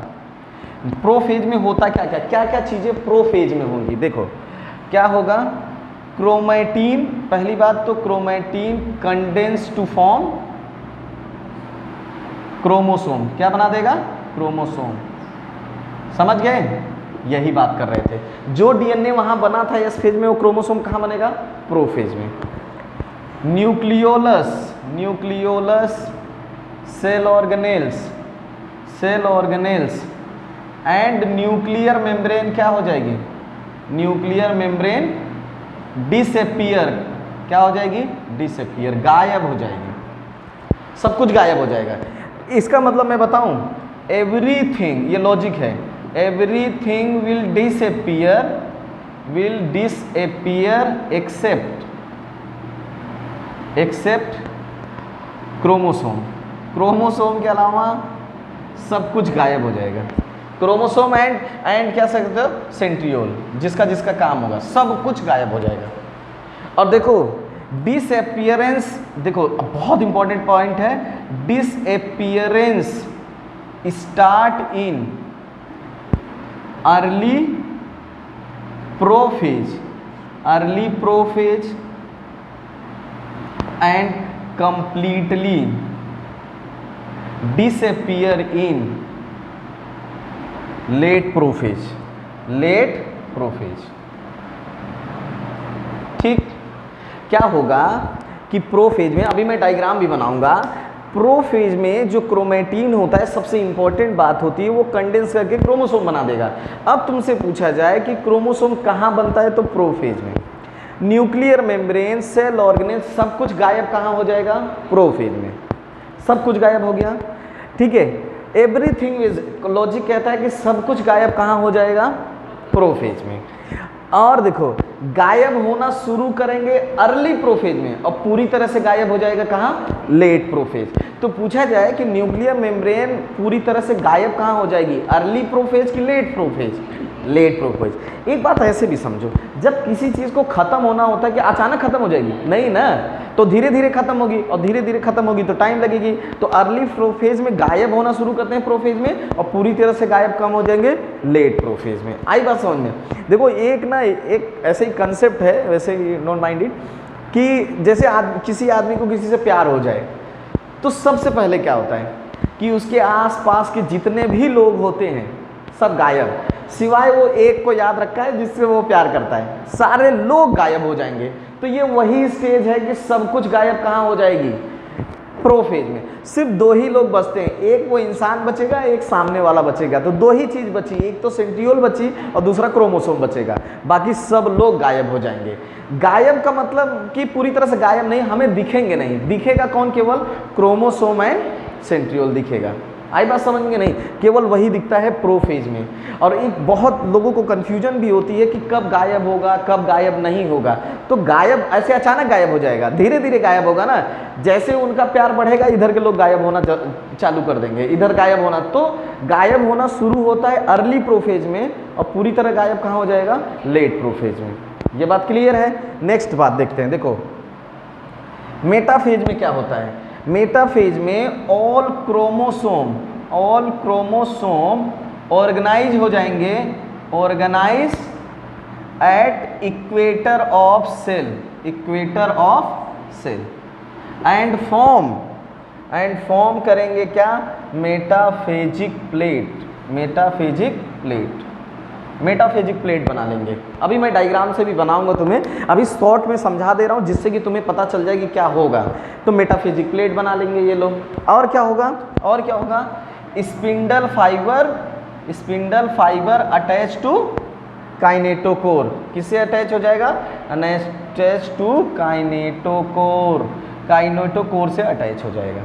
प्रोफेज में होता क्या क्या क्या क्या चीजें प्रोफेज में होंगी, देखो क्या होगा, क्रोमैटिन, पहली बात तो chromatin condense to form chromosome, क्या बना देगा क्रोमोसोम, समझ गए, यही बात कर रहे थे। जो डीएनए वहां बना था एस फेज में वो क्रोमोसोम कहाँ बनेगा प्रोफेज में। Nucleolus, nucleolus cell organelles, cell organelles and nuclear membrane क्या हो जाएगी, न्यूक्लियर मेम्ब्रेन डिसअपीयर, क्या हो जाएगी डिसअपीयर, गायब हो जाएगी, सब कुछ गायब हो जाएगा। इसका मतलब मैं बताऊं, एवरीथिंग, ये लॉजिक है, everything will disappear, will disappear except chromosome, chromosome के अलावा सब कुछ गायब हो जाएगा। क्रोमोसोम एंड क्या सकते हो सेंट्रियोल, जिसका जिसका काम होगा सब कुछ गायब हो जाएगा। और देखो डिसअपियरेंस, देखो बहुत इंपॉर्टेंट पॉइंट है, disappearance start in early prophase, early prophase and completely disappear in late prophase, late prophase. ठीक, क्या होगा कि प्रोफेज में, अभी मैं डायग्राम भी बनाऊंगा, प्रोफेज में जो क्रोमेटिन होता है, सबसे इंपॉर्टेंट बात होती है, वो कंडेंस करके क्रोमोसोम बना देगा। अब तुमसे पूछा जाए कि क्रोमोसोम कहाँ बनता है, तो प्रोफेज में। न्यूक्लियर मेम्ब्रेन, सेल ऑर्गेनेल, सब कुछ गायब कहाँ हो जाएगा, प्रोफेज में, सब कुछ गायब हो गया। ठीक है, एवरीथिंग इज, लॉजिक कहता है कि सब कुछ गायब कहाँ हो जाएगा, प्रोफेज में। और देखो गायब होना शुरू करेंगे अर्ली प्रोफेज में और पूरी तरह से गायब हो जाएगा कहाँ, लेट प्रोफेज। तो पूछा जाए कि न्यूक्लियर मेम्ब्रेन पूरी तरह से गायब कहाँ हो जाएगी, अर्ली प्रोफेज की लेट प्रोफेज, लेट प्रोफेज। एक बात ऐसे भी समझो, जब किसी चीज़ को ख़त्म होना होता है कि अचानक ख़त्म हो जाएगी, नहीं ना, तो धीरे धीरे ख़त्म होगी और धीरे धीरे ख़त्म होगी तो टाइम लगेगी। तो अर्ली प्रोफेज में गायब होना शुरू करते हैं प्रोफेज में और पूरी तरह से गायब कम हो जाएंगे लेट प्रोफेज में। आई बात समझ में? देखो एक ना एक ऐसे ही कंसेप्ट है, वैसे ही नॉन माइंडेड, कि जैसे किसी आदमी को किसी से प्यार हो जाए तो सबसे पहले क्या होता है कि उसके आसपास के जितने भी लोग होते हैं सब गायब, सिवाय वो एक को याद रखा है जिससे वो प्यार करता है, सारे लोग गायब हो जाएंगे। तो ये वही स्टेज है कि सब कुछ गायब कहाँ हो जाएगी, प्रोफेज में। सिर्फ दो ही लोग बचते हैं, एक वो इंसान बचेगा, एक सामने वाला बचेगा। तो दो ही चीज़ बची, एक तो सेंट्रियोल बची और दूसरा क्रोमोसोम बचेगा, बाकी सब लोग गायब हो जाएंगे। गायब का मतलब कि पूरी तरह से गायब नहीं, हमें दिखेंगे नहीं, दिखेगा कौन, केवल क्रोमोसोम एंड सेंट्रियोल दिखेगा। आई बात समझ में? नहीं, केवल वही दिखता है प्रोफेज में। और एक बहुत लोगों को कंफ्यूजन भी होती है कि कब गायब होगा, कब गायब नहीं होगा। तो गायब ऐसे अचानक गायब हो जाएगा, धीरे धीरे गायब होगा ना। जैसे उनका प्यार बढ़ेगा इधर के लोग गायब होना चालू कर देंगे, इधर गायब होना। तो गायब होना शुरू होता है अर्ली प्रोफेज में और पूरी तरह गायब कहाँ हो जाएगा, लेट प्रोफेज में। ये बात क्लियर है? नेक्स्ट बात देखते हैं। देखो मेटाफेज में क्या होता है, मेटाफेज में ऑल क्रोमोसोम ऑर्गेनाइज हो जाएंगे, organize at equator of cell, equator of cell and form करेंगे क्या, metaphasic plate, metaphasic plate, metaphasic plate बना लेंगे। अभी मैं डायग्राम से भी बनाऊंगा तुम्हें, अभी शॉर्ट में समझा दे रहा हूँ जिससे कि तुम्हें पता चल जाए कि क्या होगा। तो मेटाफेजिक प्लेट बना लेंगे ये लोग। और क्या होगा, और क्या होगा, spindle fibre attach to kinetochore. किससे अटैच हो जाएगा, अटैच टू काइनेटोकोर, काइनेटोकोर से अटैच हो जाएगा।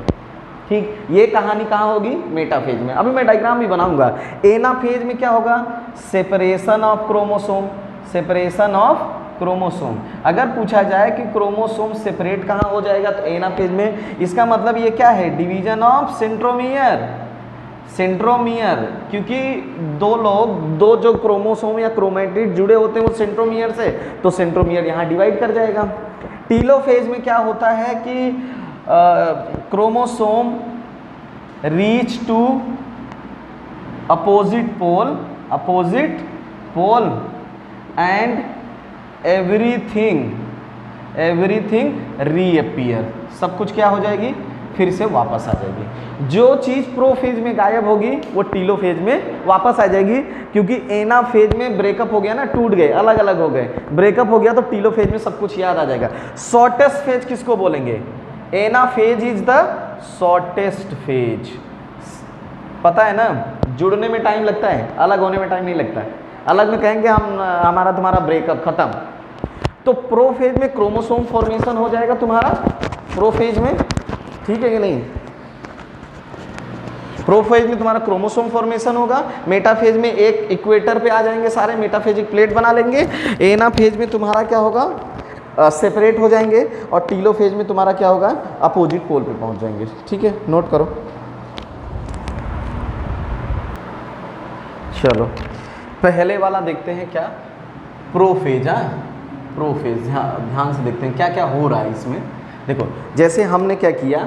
ठीक, ये कहानी कहाँ होगी, मेटाफेज में। अभी मैं डायग्राम भी बनाऊंगा। एनाफेज में क्या होगा, separation of chromosome, separation of chromosome. अगर पूछा जाए कि क्रोमोसोम सेपरेट कहाँ हो जाएगा तो एनाफेज में। इसका मतलब ये क्या है, डिवीजन ऑफ सेंट्रोमियर, सेंट्रोमियर, क्योंकि दो जो क्रोमोसोम या क्रोमेटिड जुड़े होते हैं वो सेंट्रोमियर से, तो सेंट्रोमियर यहाँ डिवाइड कर जाएगा। टीलोफेज में क्या होता है कि chromosome reach to opposite pole and everything reappear. सब कुछ क्या हो जाएगी, फिर से वापस आ जाएगी। जो चीज़ प्रोफेज में गायब होगी वो टीलोफेज में वापस आ जाएगी, क्योंकि एनाफेज में ब्रेकअप हो गया ना, टूट गए, अलग अलग हो गए, ब्रेकअप हो गया तो टीलोफेज में सब कुछ याद आ जाएगा। शॉर्टेस्ट फेज किसको बोलेंगे, anaphase is the shortest phase. पता है ना, जुड़ने में टाइम लगता है, अलग होने में टाइम नहीं लगता है। अलग में कहेंगे हम हमारा तुम्हारा ब्रेकअप खत्म, तो प्रोफेज में क्रोमोसोम फॉर्मेशन हो जाएगा तुम्हारा प्रोफेज में, ठीक है कि नहीं। प्रोफेज में तुम्हारा क्रोमोसोम फॉर्मेशन होगा, मेटाफेज में एक इक्वेटर पे आ जाएंगे सारे, मेटाफेजिक प्लेट बना लेंगे। एनाफेज में तुम्हारा क्या होगा, सेपरेट हो जाएंगे, और टीलोफेज में तुम्हारा क्या होगा, अपोजिट पोल पे पहुंच जाएंगे। ठीक है, नोट करो। चलो पहले वाला देखते हैं क्या, प्रोफेज। प्रोफेज। ध्यान से देखते हैं क्या क्या हो रहा है इसमें। देखो जैसे हमने क्या किया,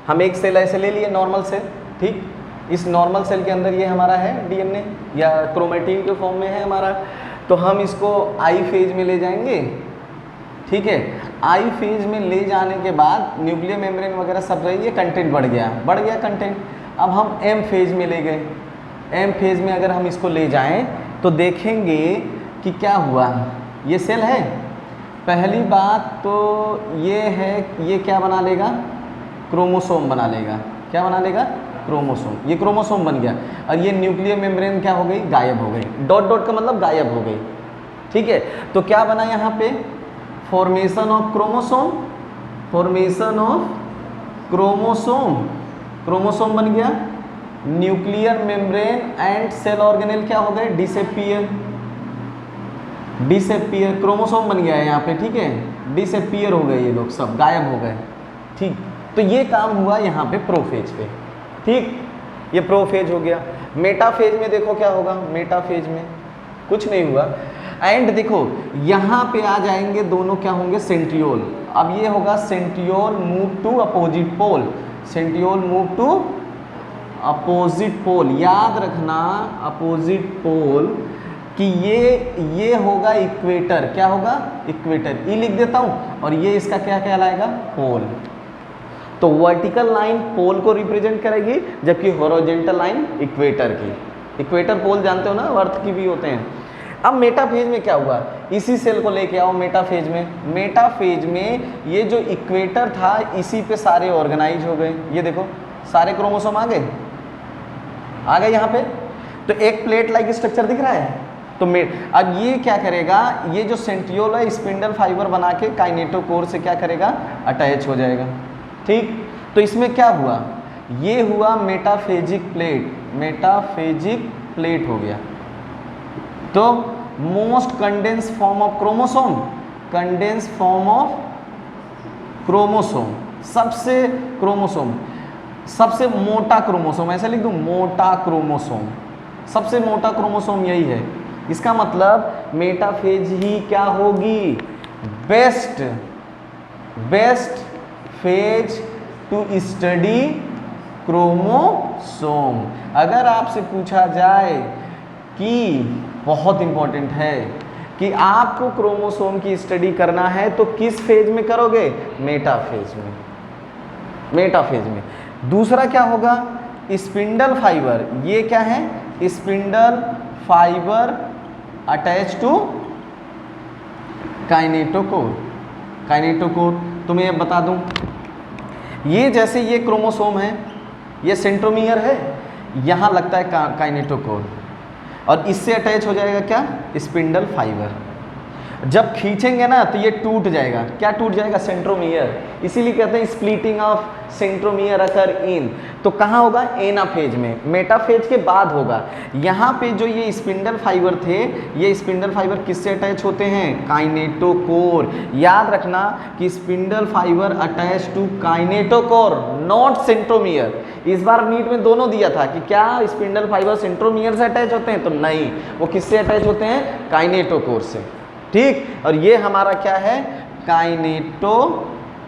हम एक सेल ऐसे ले लिए नॉर्मल सेल, ठीक। इस नॉर्मल सेल के अंदर ये हमारा है डीएनए या क्रोमेटिन के फॉर्म में है हमारा, तो हम इसको आई फेज में ले जाएंगे, ठीक है। आई फेज में ले जाने के बाद न्यूक्लियर मेम्ब्रेन वगैरह सब रही, ये कंटेंट बढ़ गया कंटेंट। अब हम एम फेज में ले गए। एम फेज में अगर हम इसको ले जाएं तो देखेंगे कि क्या हुआ। ये सेल है, पहली बात तो ये है, ये क्या बना लेगा, क्रोमोसोम बना लेगा। क्या बना लेगा, क्रोमोसोम। ये क्रोमोसोम बन गया और ये न्यूक्लियर मेम्ब्रेन क्या हो गई, गायब हो गई। डॉट डॉट का मतलब गायब हो गई, ठीक है। तो क्या बना यहाँ पे, formation of chromosome, formation of chromosome, chromosome बन गया। Nuclear membrane and cell organelle क्या हो गए, डिसअपीयर, डिसअपीयर, क्रोमोसोम बन गया है यहाँ पे, ठीक है। डिसअपीयर हो गए ये लोग, सब गायब हो गए, ठीक। तो ये काम हुआ यहाँ पे प्रोफेज पे, ठीक। ये प्रोफेज हो गया। मेटाफेज में देखो क्या होगा, मेटाफेज में कुछ नहीं हुआ। एंड देखो यहाँ पे आ जाएंगे दोनों, क्या होंगे, सेंट्रियोल। अब ये होगा centriole move to opposite pole, centriole move to opposite pole. याद रखना अपोजिट पोल कि ये होगा इक्वेटर। क्या होगा, इक्वेटर, ई लिख देता हूँ। और ये इसका क्या कहलाएगा, पोल। तो वर्टिकल लाइन पोल को रिप्रेजेंट करेगी, जबकि हॉरिजॉन्टल लाइन इक्वेटर की। इक्वेटर पोल जानते हो ना, अर्थ की भी होते हैं। अब मेटाफेज में क्या हुआ, इसी सेल को लेके आओ मेटाफेज में। मेटाफेज में ये जो इक्वेटर था इसी पे सारे ऑर्गेनाइज हो गए। ये देखो सारे क्रोमोसोम आ गए यहाँ पे। तो एक प्लेट लाइक स्ट्रक्चर दिख रहा है। तो अब ये क्या करेगा, ये जो सेंट्रियोल है स्पिंडल फाइबर बना के काइनेटोकोर से क्या करेगा, अटैच हो जाएगा, ठीक। तो इसमें क्या हुआ, ये हुआ मेटाफेजिक प्लेट, मेटाफेजिक प्लेट हो गया। तो most condense form of chromosome, condense form of chromosome, सबसे क्रोमोसोम, सबसे मोटा क्रोमोसोम, ऐसा लिख दूं, मोटा क्रोमोसोम, सबसे मोटा क्रोमोसोम यही है। इसका मतलब मेटाफेज ही क्या होगी, best phase two study chromosome. अगर आपसे पूछा जाए कि बहुत इंपॉर्टेंट है कि आपको क्रोमोसोम की स्टडी करना है तो किस फेज में करोगे, मेटाफेज में, मेटाफेज में। दूसरा क्या होगा, स्पिंडल फाइबर, ये क्या है, spindle fibre attach to kinetochore, kinetochore. तुम्हें ये बता दूं, ये जैसे ये क्रोमोसोम है, ये सेंट्रोमियर है, यहाँ लगता है काइनेटोकोर, और इससे अटैच हो जाएगा क्या, स्पिंडल फाइबर। जब खींचेंगे ना तो ये टूट जाएगा, क्या टूट जाएगा, सेंट्रोमियर। इसीलिए कहते हैं स्प्लिटिंग ऑफ सेंट्रोमियर अकर इन। तो कहाँ होगा, एनाफेज में, मेटाफेज के बाद होगा। यहाँ पे जो ये स्पिंडल फाइबर थे, ये स्पिंडल फाइबर किससे अटैच होते हैं, काइनेटोकोर। याद रखना कि spindle fibre attach to kinetochore, not centromere. इस बार नीट में दोनों दिया था कि क्या स्पिंडल फाइबर सेंट्रोमियर से अटैच होते हैं, तो नहीं, वो किससे अटैच होते हैं, काइनेटोकोर से, ठीक। और ये हमारा क्या है,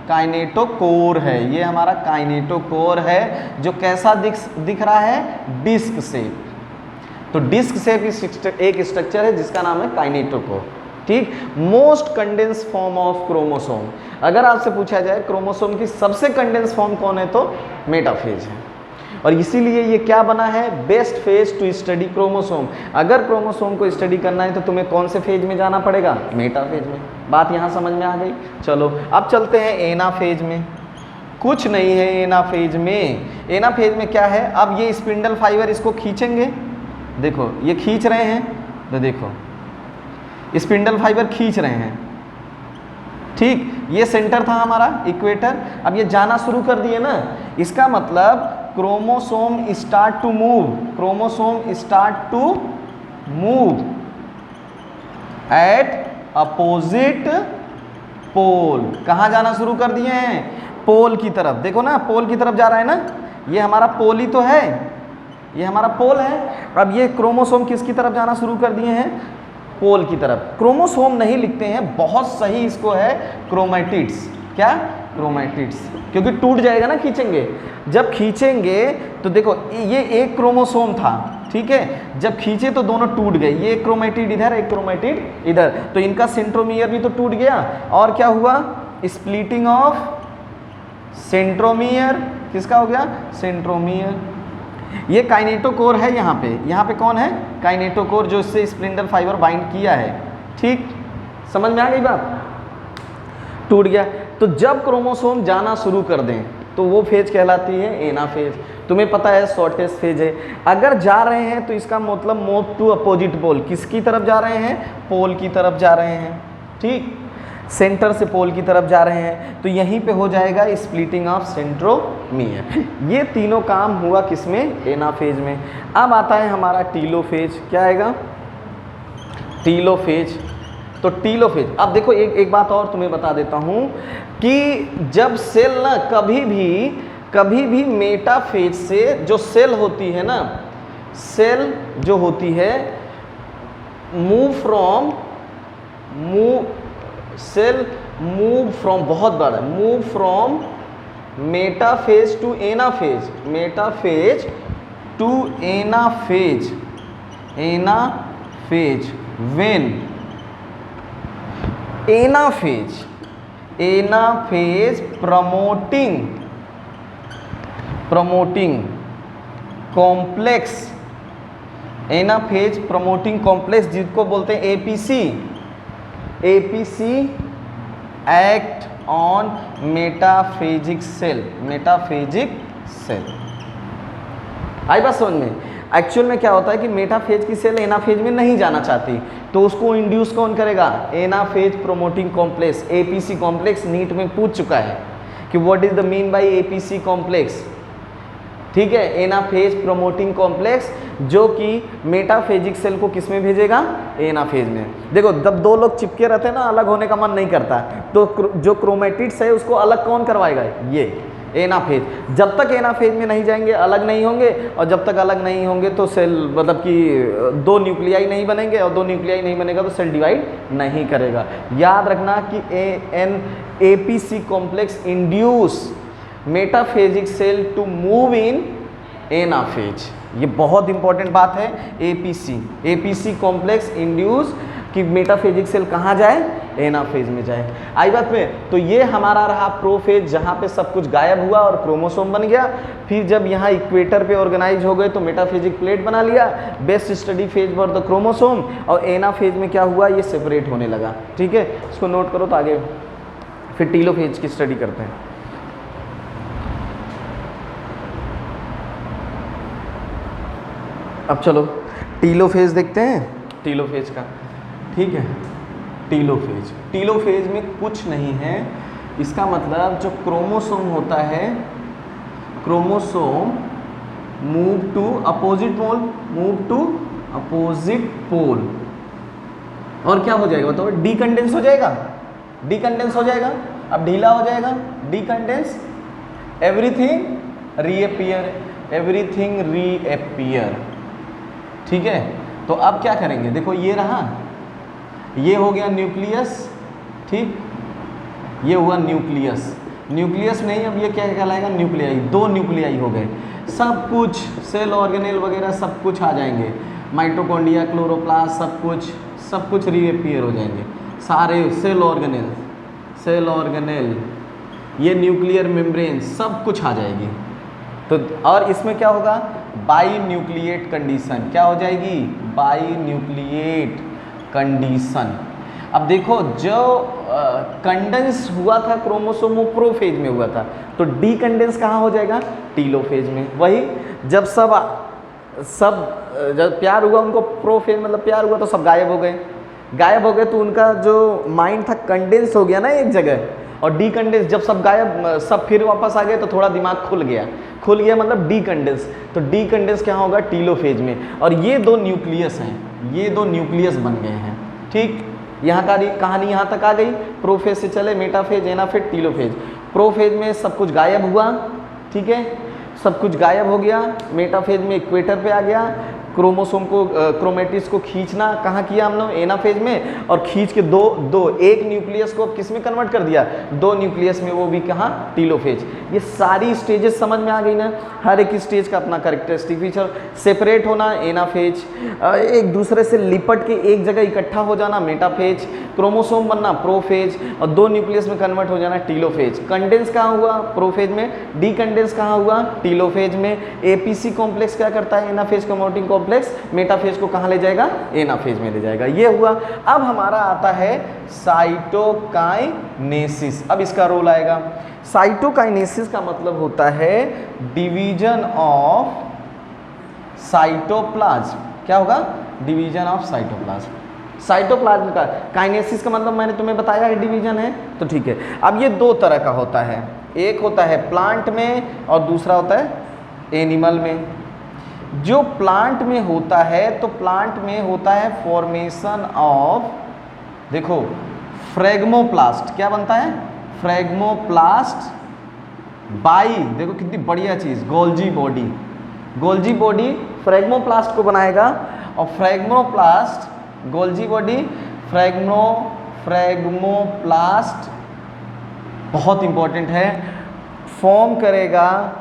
काइनेटोकोर है, ये हमारा काइनेटोकोर है, जो कैसा दिख रहा है, डिस्क शेप। तो डिस्क शेप एक स्ट्रक्चर है जिसका नाम है काइनेटोकोर, ठीक। Most condense form of chromosome. अगर आपसे पूछा जाए क्रोमोसोम की सबसे कंडेंस फॉर्म कौन है, तो मेटाफेज है। और इसीलिए ये क्या बना है, best phase two study chromosome. अगर क्रोमोसोम को स्टडी करना है तो तुम्हें कौन से फेज में जाना पड़ेगा, मेटाफेज में। बात यहाँ समझ में आ गई। चलो अब चलते हैं एनाफेज में। कुछ नहीं है एनाफेज में। एनाफेज में क्या है, अब ये स्पिंडल फाइबर इसको खींचेंगे, देखो ये खींच रहे हैं, तो देखो स्पिंडल फाइबर खींच रहे हैं, ठीक। ये सेंटर था हमारा इक्वेटर, अब ये जाना शुरू कर दिए ना, इसका मतलब chromosome start to move, chromosome start to move at opposite pole. कहाँ जाना शुरू कर दिए हैं, पोल की तरफ। देखो ना, पोल की तरफ जा रहा है ना, ये हमारा पोल ही तो है, ये हमारा पोल है। अब ये क्रोमोसोम किसकी तरफ जाना शुरू कर दिए हैं, पोल की तरफ। क्रोमोसोम नहीं लिखते हैं, बहुत सही इसको है क्रोमैटिड्स। क्या? क्रोमैटिड्स, क्योंकि टूट जाएगा ना खींचेंगे। जब खींचेंगे तो देखो ये एक क्रोमोसोम था, ठीक है, जब खींचे तो दोनों टूट गए, ये एक क्रोमैटिड इधर एक क्रोमैटिड इधर, तो इनका सेंट्रोमियर भी तो टूट गया। और क्या हुआ? Splitting of centromere. किसका हो गया? सेंट्रोमियर। ये काइनेटोकोर है यहाँ पे कौन है? काइनेटोकोर, जो इससे स्प्लिंडर फाइबर बाइंड किया है। ठीक, समझ में आ गई बात? टूट गया। तो जब क्रोमोसोम जाना शुरू कर दें तो वो फेज कहलाती है एनाफेज। तुम्हें पता है शॉर्टेस्ट फेज है। अगर जा रहे हैं तो इसका मतलब मूव टू अपोजिट पोल। किसकी तरफ जा रहे हैं? पोल की तरफ जा रहे हैं। ठीक, सेंटर से पोल की तरफ जा रहे हैं, तो यहीं पे हो जाएगा स्प्लिटिंग ऑफ सेंट्रोमियर। ये तीनों काम हुआ किसमें? एनाफेज में। अब आता है हमारा टीलोफेज। क्या आएगा? टीलोफेज। तो टीलोफेज, अब देखो एक बात और तुम्हें बता देता हूं कि जब सेल ना कभी भी मेटाफेज से जो सेल होती है ना, सेल जो होती है सेल मूव फ्रॉम, बहुत बड़ा, move from metaphase to anaphase, metaphase to anaphase, anaphase when anaphase promoting complex, anaphase promoting complex जिसको बोलते हैं APC act on metaphasic cell, metaphasic cell. आई बात समझ में? एक्चुअल में क्या होता है कि मेटाफेज की सेल एनाफेज में नहीं जाना चाहती, तो उसको इंड्यूस कौन करेगा? Anaphase promoting complex, APC complex. NEET में पूछ चुका है कि what is the mean by APC complex. ठीक है, एनाफेज प्रोमोटिंग कॉम्प्लेक्स, जो कि मेटाफेजिक सेल को किस में भेजेगा? एनाफेज में। देखो जब दो लोग चिपके रहते हैं ना, अलग होने का मन नहीं करता, तो जो क्रोमैटिड्स है उसको अलग कौन करवाएगा? ये एनाफेज। जब तक एनाफेज में नहीं जाएंगे अलग नहीं होंगे, और जब तक अलग नहीं होंगे तो सेल, मतलब कि दो न्यूक्लियाई नहीं बनेंगे, और दो न्यूक्लियाई नहीं बनेगा तो सेल डिवाइड नहीं करेगा। याद रखना कि APC complex induce metaphasic cell to move in anaphase. ये बहुत इंपॉर्टेंट बात है। एपीसी कॉम्प्लेक्स इंड्यूस कि मेटाफेजिक सेल कहाँ जाए? एनाफेज में जाए। आई बात में? तो ये हमारा रहा प्रोफेज, जहाँ पे सब कुछ गायब हुआ और क्रोमोसोम बन गया। फिर जब यहाँ इक्वेटर पे ऑर्गेनाइज हो गए तो मेटाफेजिक प्लेट बना लिया। Best study phase for the chromosome. और एनाफेज में क्या हुआ? ये सेपरेट होने लगा। ठीक है, इसको नोट करो तो आगे फिर टीलोफेज की स्टडी करते हैं। अब चलो टीलोफेज देखते हैं, टीलोफेज का। ठीक है, टीलोफेज में कुछ नहीं है। इसका मतलब जो क्रोमोसोम होता है, chromosome move to opposite pole, और क्या हो जाएगा बताओ? डीकंडेंस हो जाएगा, डीकंडेंस हो जाएगा। अब ढीला हो जाएगा, डीकंडेंस, एवरीथिंग रीअपियर। ठीक है, तो अब क्या करेंगे? देखो ये रहा, ये हो गया न्यूक्लियस। ठीक, ये हुआ न्यूक्लियस। न्यूक्लियस नहीं, अब ये क्या कहलाएगा? न्यूक्लियाई। दो न्यूक्लियाई हो गए। सब कुछ सेल ऑर्गेनेल वगैरह सब कुछ आ जाएंगे, माइटोकॉन्ड्रिया, क्लोरोप्लास्ट, सब कुछ रीअपियर हो जाएंगे सारे सेल ऑर्गेनेल, ये न्यूक्लियर मेम्ब्रेन सब कुछ आ जाएगी। तो और इसमें क्या होगा? By nucleate condition. क्या हो जाएगी? By nucleate condition. अब देखो जो कंडेंस हुआ था क्रोमोसोम वो प्रोफेज में हुआ था, तो डीकंडेंस कहाँ हो जाएगा? टीलोफेज में। वही जब जब प्यार हुआ उनको, प्रोफेज मतलब प्यार हुआ तो सब गायब हो गए, तो उनका जो माइंड था कंडेंस हो गया ना एक जगह, और डीकंडेंस जब सब गायब, सब फिर वापस आ गए तो थोड़ा दिमाग खुल गया मतलब डीकंडेंस। तो डीकंडेंस क्या होगा? टीलोफेज में। और ये दो न्यूक्लियस हैं, ये दो न्यूक्लियस बन गए हैं। ठीक, यहाँ का कहानी यहाँ तक आ गई। प्रोफेज से चले मेटाफेज, एनाफेज, टीलोफेज। प्रोफेज में सब कुछ गायब हुआ, ठीक है, सब कुछ गायब हो गया। मेटाफेज में इक्वेटर पे आ गया, क्रोमोसोम को क्रोमेटिड्स को खींचना कहाँ किया हम लोग, एनाफेज में, और खींच के एक न्यूक्लियस को किस में कन्वर्ट कर दिया, 2 न्यूक्लियस में, वो भी कहाँ, टीलोफेज। ये सारी स्टेजेस समझ में आ गई ना, हर एक स्टेज का अपना कैरेक्टरिस्टिक फीचर। सेपरेट होना एनाफेज, एक दूसरे से लिपट के एक जगह इकट्ठा हो जाना मेटाफेज, क्रोमोसोम बनना प्रोफेज, और 2 न्यूक्लियस में कन्वर्ट हो जाना टीलोफेज। कंडेंस कहाँ हुआ, प्रोफेज में, डीकंडेंस कहाँ हुआ, टीलोफेज में। एपीसी कॉम्प्लेक्स क्या करता है, एनाफेज कन्वर्टिंग कॉम्प्लेक्स, मेटाफेज को कहाँ ले जाएगा, एनाफेज में ले जाएगा। ये हुआ। अब हमारा आता है साइटोकाइनेसिस। अब इसका रोल आएगा। साइटोकाइनेसिस का मतलब होता है डिवीजन ऑफ साइटोप्लाज्म। क्या होगा, डिवीजन ऑफ साइटोप्लाज्म। साइटोप्लाज्म का काइनेसिस का मतलब मैंने तुम्हें बताया है, डिवीजन है, तो ठीक है। अब ये 2 तरह का होता है, एक होता है प्लांट में और दूसरा होता है एनिमल में। जो प्लांट में होता है, तो प्लांट में होता है फॉर्मेशन ऑफ, देखो, फ्रेगमोप्लास्ट। क्या बनता है, फ्रेगमोप्लास्ट बाई, देखो कितनी बढ़िया चीज, गोल्जी बॉडी। गोल्जी बॉडी फ्रेगमोप्लास्ट को बनाएगा, और फ्रेगमोप्लास्ट, गोल्जी बॉडी फ्रेगमोप्लास्ट बहुत इंपॉर्टेंट है, फॉर्म करेगा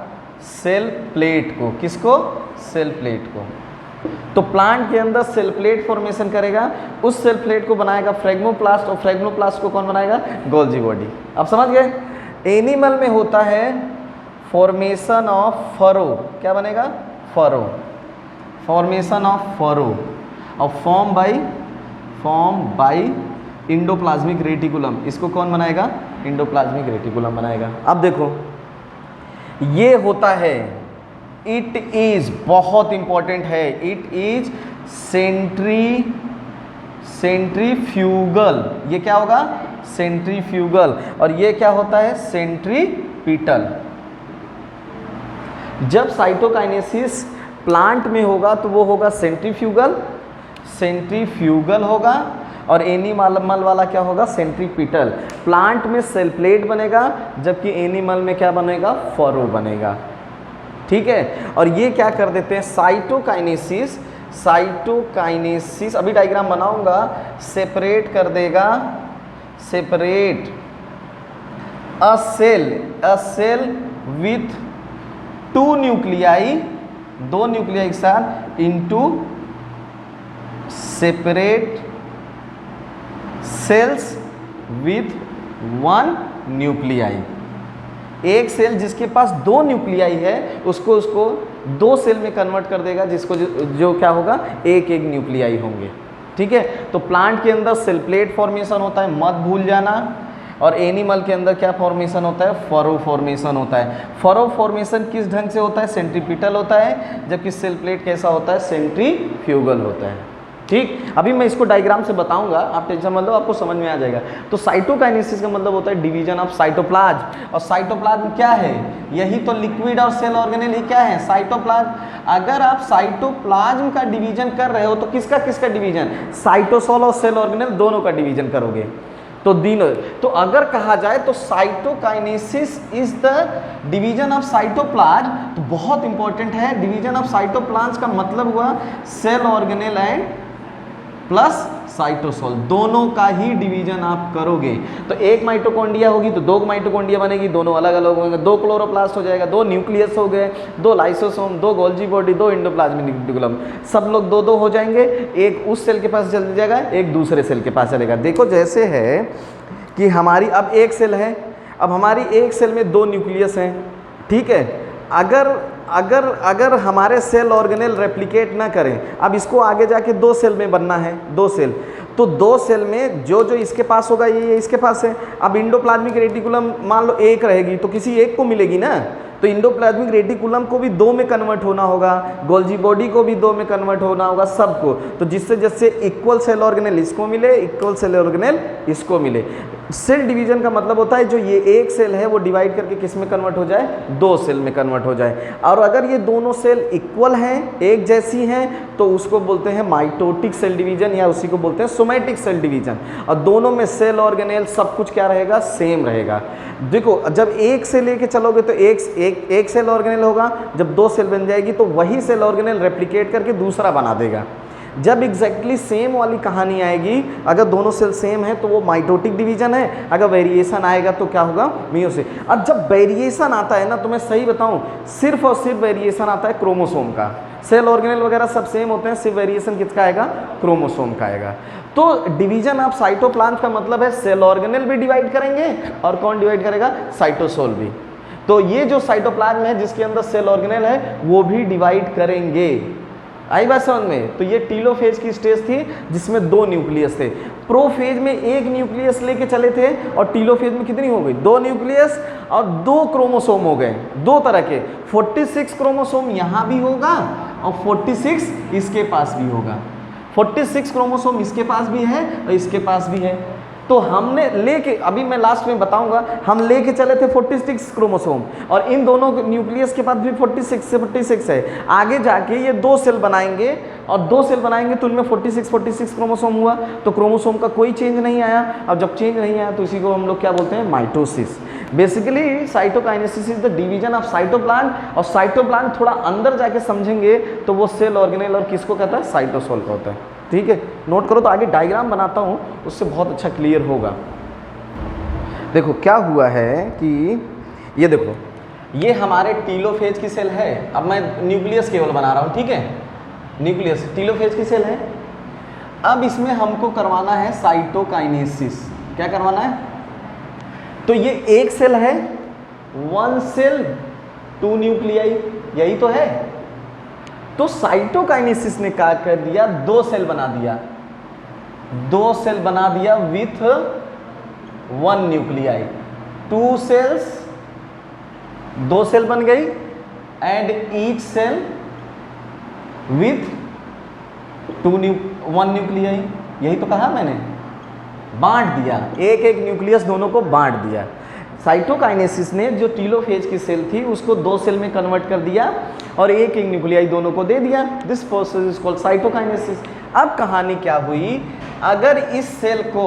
सेल प्लेट को। किसको, सेल प्लेट को। तो प्लांट के अंदर सेल प्लेट फॉर्मेशन करेगा, उस सेल प्लेट को बनाएगा फ्रेगमोप्लास्ट, और फ्रेगमोप्लास्ट को कौन बनाएगा, गोल्जी बॉडी। अब समझ गए। एनिमल में होता है फॉर्मेशन ऑफ फरो। क्या बनेगा, फरो, फॉर्मेशन ऑफ फरो, और फॉर्म बाय इंडोप्लाज्मिक रेटिकुलम। इसको कौन बनाएगा, इंडोप्लाज्मिक रेटिकुलम बनाएगा। अब देखो ये होता है, इट इज, बहुत इंपॉर्टेंट है, इट इज सेंट्रीफ्यूगल। ये क्या होगा, सेंट्रीफ्यूगल। और ये क्या होता है, सेंट्रीपिटल। जब साइटोकाइनेसिस प्लांट में होगा तो वो होगा सेंट्रीफ्यूगल होगा, और एनिमल वाला क्या होगा, सेंट्रीपिटल। प्लांट में सेल प्लेट बनेगा, जबकि एनिमल में क्या बनेगा, फरो बनेगा। ठीक है। और ये क्या कर देते हैं, साइटोकाइनेसिस अभी डायग्राम बनाऊंगा, सेपरेट कर देगा, separate a cell with 2 nuclei, 2 nuclei के साथ, into separate cells with 1 nuclei. एक सेल जिसके पास 2 न्यूक्लियाई है उसको 2 सेल में कन्वर्ट कर देगा, जिसको जो क्या होगा, एक न्यूक्लियाई होंगे। ठीक है। तो प्लांट के अंदर सेल प्लेट फॉर्मेशन होता है, मत भूल जाना। और एनिमल के अंदर क्या फॉर्मेशन होता है, फरो फॉर्मेशन होता है। फरो फॉर्मेशन किस ढंग से होता है, सेंट्रीपिटल होता है, जबकि सेल प्लेट कैसा होता है, सेंट्रीफ्यूगल होता है। ठीक। अभी मैं इसको डायग्राम से बताऊंगा, आप टेंशन मत लो, आपको समझ में आ जाएगा। तो साइटोकाइनेसिस का मतलब होता है डिवीजन ऑफ साइटोप्लाज्म। और साइटोप्लाज्म क्या है, यही तो लिक्विड और सेल ऑर्गेनेल ही क्या है, साइटोप्लाज्म। अगर आप साइटोप्लाज्म का डिवीजन कर रहे हो तो किसका किसका डिवीजन, साइटोसोल और सेल ऑर्गेनेल दोनों का डिवीजन करोगे। तो अगर कहा जाए तो cytokinesis is the division of cytoplasm, तो बहुत इंपॉर्टेंट है। डिवीजन ऑफ साइटोप्लाज्म का मतलब हुआ cell organelle and plus cytosol, दोनों का ही डिवीजन आप करोगे। तो एक माइटोकॉन्ड्रिया होगी तो 2 माइटोकॉन्ड्रिया बनेगी, दोनों अलग अलग होंगे। 2 क्लोरोप्लास्ट हो जाएगा, 2 न्यूक्लियस हो गए, 2 lysosome, 2 Golgi body, 2 endoplasmic reticulum, सब लोग 2-2 हो जाएंगे। एक उस सेल के पास चल जाएगा, एक दूसरे सेल के पास चलेगा। देखो जैसे है कि हमारी अब एक सेल है, अब हमारी एक सेल में 2 न्यूक्लियस हैं। ठीक है। अगर हमारे सेल ऑर्गेनेल रेप्लिकेट ना करें, अब इसको आगे जाके 2 सेल में बनना है, 2 सेल, तो 2 सेल में जो इसके पास होगा ये इसके पास है। अब इंडोप्लाज्मिक रेटिकुलम मान लो 1 रहेगी तो किसी एक को मिलेगी ना, तो इंडोप्लाज्मिक रेटिकुलम को भी 2 में कन्वर्ट होना होगा, गोल्जी बॉडी को भी 2 में कन्वर्ट होना होगा, सबको। तो जिससे इक्वल सेल ऑर्गेनेल इसको मिले, इक्वल सेल ऑर्गेनेल इसको मिले। सेल डिवीजन का मतलब होता है जो ये एक सेल है वो डिवाइड करके किस में कन्वर्ट हो जाए, दो सेल में कन्वर्ट हो जाए। और अगर ये दोनों सेल इक्वल हैं, एक जैसी हैं, तो उसको बोलते हैं माइटोटिक सेल डिवीजन या उसी को बोलते हैं सोमैटिक सेल डिवीजन। और दोनों में सेल ऑर्गेनेल सब कुछ क्या रहेगा, सेम रहेगा। देखो जब एक से लेके चलोगे तो एक सेल ऑर्गेनेल होगा, जब दो सेल बन जाएगी तो वही सेल ऑर्गेनेल रेप्लिकेट करके दूसरा बना देगा। जब एग्जैक्टली सेम वाली कहानी आएगी, अगर दोनों सेल सेम है तो वो माइटोटिक डिवीजन है, अगर वेरिएशन आएगा तो क्या होगा, मियोसिस। और जब वेरिएशन आता है ना, तो मैं सही बताऊं, सिर्फ और सिर्फ वेरिएशन आता है क्रोमोसोम का। सेल ऑर्गेनेल वगैरह सब सेम होते हैं, सिर्फ वेरिएशन किसका आएगा, क्रोमोसोम का आएगा। तो डिवीजन ऑफ साइटोप्लाज्म का मतलब है सेल ऑर्गेनेल भी डिवाइड करेंगे और कौन डिवाइड करेगा, साइटोसोल भी। तो ये जो साइटोप्लाज्म है जिसके अंदर सेल ऑर्गेनेल है वो भी डिवाइड करेंगे। आई बात समझ में। तो ये टीलोफेज की स्टेज थी जिसमें दो न्यूक्लियस थे। प्रोफेज में एक न्यूक्लियस लेके चले थे और टीलोफेज में कितनी हो गई, दो न्यूक्लियस और दो क्रोमोसोम हो गए, दो तरह के। 46 क्रोमोसोम यहाँ भी होगा और 46 इसके पास भी होगा। 46 क्रोमोसोम इसके पास भी है और इसके पास भी है। तो हमने लेके, अभी मैं लास्ट में बताऊंगा, हम लेके चले थे 46 क्रोमोसोम और इन दोनों न्यूक्लियस के पास भी 46 से 46 है। आगे जाके ये दो सेल बनाएंगे और दो सेल बनाएंगे तो इनमें 46 क्रोमोसोम हुआ, तो क्रोमोसोम का कोई चेंज नहीं आया। अब जब चेंज नहीं आया तो इसी को हम लोग क्या बोलते हैं, mitosis. Basically cytokinesis is the division of cytoplasm, और साइटोप्लाज्म थोड़ा अंदर जाके समझेंगे तो वो सेल ऑर्गेनेल और किसको कहता है, साइटोसोल को होता है। ठीक है, नोट करो। तो आगे डायग्राम बनाता हूँ, उससे बहुत अच्छा क्लियर होगा। देखो क्या हुआ है कि ये देखो, ये हमारे टीलोफेज की सेल है। अब मैं न्यूक्लियस केवल बना रहा हूँ, ठीक है, न्यूक्लियस टीलोफेज की सेल है। अब इसमें हमको करवाना है साइटोकाइनेसिस। क्या करवाना है, तो ये एक सेल है, वन सेल टू न्यूक्लियाई, यही तो है। तो साइटोकाइनेसिस ने क्या कर दिया, दो सेल बना दिया, दो सेल बना दिया with one nuclei. Two cells, दो सेल बन गई, and each cell with one nuclei. यही तो कहा मैंने, बांट दिया, एक एक न्यूक्लियस दोनों को बांट दिया। साइटोकाइनेसिस ने जो टीलोफेज की सेल थी उसको दो सेल में कन्वर्ट कर दिया और एक एक न्यूक्लियाई दोनों को दे दिया। This process is called cytokinesis. अब कहानी क्या हुई, अगर इस सेल को,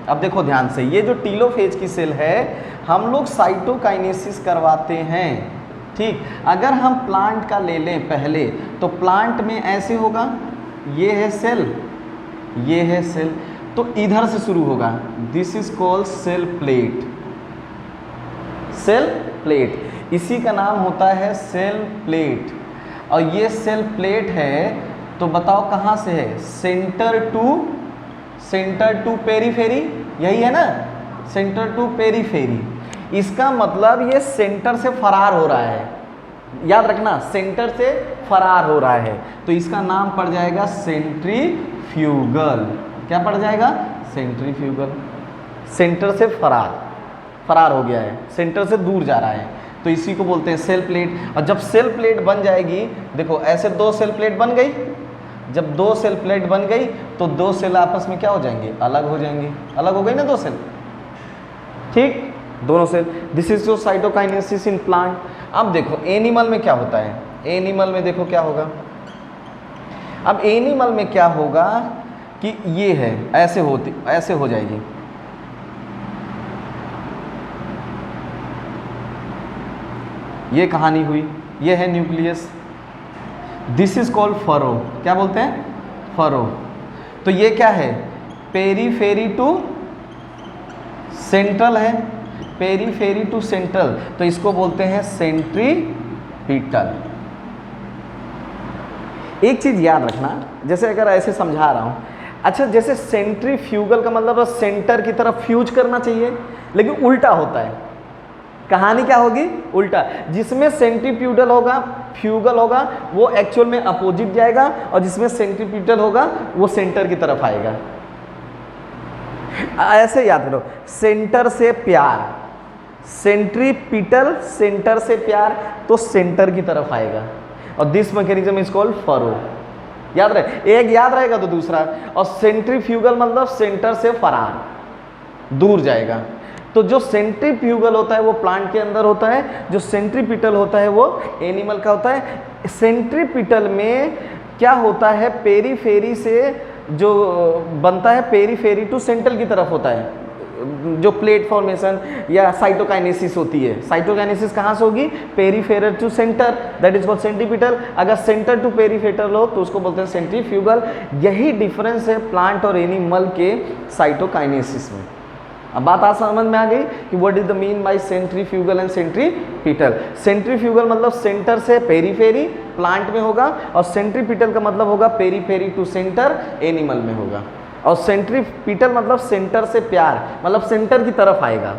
अब देखो ध्यान से, ये जो टीलोफेज की सेल है हम लोग साइटोकाइनेसिस करवाते हैं, ठीक। अगर हम प्लांट का ले लें पहले, तो प्लांट में ऐसे होगा, ये है सेल, ये है सेल, तो इधर से शुरू होगा। This is called cell plate, cell plate, इसी का नाम होता है सेल प्लेट। और ये सेल प्लेट है तो बताओ कहाँ से है, सेंटर टू पेरीफेरी, यही है ना, सेंटर टू पेरीफेरी। इसका मतलब ये सेंटर से फरार हो रहा है, याद रखना, सेंटर से फरार हो रहा है, तो इसका नाम पड़ जाएगा सेंट्रीफ्यूगल। क्या पड़ जाएगा, सेंट्रीफ्यूगल। सेंटर से फरार हो गया है, सेंटर से दूर जा रहा है, तो इसी को बोलते हैं सेल प्लेट। और जब सेल प्लेट बन जाएगी, देखो ऐसे दो सेल प्लेट बन गई, जब दो सेल प्लेट बन गई तो दो सेल आपस में क्या हो जाएंगे, अलग हो जाएंगे, अलग हो गई ना दो सेल, ठीक, दोनों cell. This is your cytokinesis in plant. अब देखो एनिमल में क्या होता है, एनिमल में देखो क्या होगा। अब एनिमल में क्या होगा कि ये है, ऐसे हो जाएगी, ये कहानी हुई, ये है nucleus. This is called furrow. क्या बोलते हैं, फरो। तो ये क्या है, पेरीफेरी टू सेंट्रल है, पेरीफेरी टू सेंट्रल, तो इसको बोलते हैं सेंट्रीपिटल। एक चीज याद रखना, जैसे अगर ऐसे समझा रहा हूं, अच्छा जैसे सेंट्रीफ्यूगल का मतलब सेंटर की तरफ फ्यूज करना चाहिए, लेकिन उल्टा होता है। कहानी क्या होगी, उल्टा। जिसमें सेंट्रीफ्यूगल होगा, फ्यूगल होगा, वो एक्चुअल में अपोजिट जाएगा, और जिसमें सेंट्रीपिटल होगा वो सेंटर की तरफ आएगा। ऐसे याद करो, सेंटर से प्यार, सेंट्रीपिटल, सेंटर से प्यार, तो सेंटर की तरफ आएगा। और this mechanism is called furrow. याद रहे, एक याद रहेगा तो दूसरा। और सेंट्रीफ्यूगल मतलब सेंटर से फरार, दूर जाएगा। तो जो सेंट्रीफ्यूगल होता है वो प्लांट के अंदर होता है, जो सेंट्रीपिटल होता है वो एनिमल का होता है। सेंट्रीपिटल में क्या होता है, पेरीफेरी से जो बनता है पेरीफेरी टू सेंट्रल की तरफ होता है, जो प्लेट फॉर्मेशन या साइटोकाइनेसिस होती है। साइटोकाइनेसिस कहाँ से होगी, peripheral to centre, that is called centripetal. अगर सेंटर टू पेरीफेरल हो तो उसको बोलते हैं सेंट्रीफ्यूगल। यही डिफरेंस है प्लांट और एनिमल के साइटोकाइनेसिस में। अब बात आज समझ में आ गई कि what is the mean bye centrifugal and centripetal. Centrifugal मतलब सेंटर से पेरीफेरी प्लांट में होगा, और सेंट्रीपिटल का मतलब होगा पेरीफेरी टू सेंटर एनिमल में होगा। और सेंट्रीपिटल मतलब सेंटर से प्यार, मतलब सेंटर की तरफ आएगा,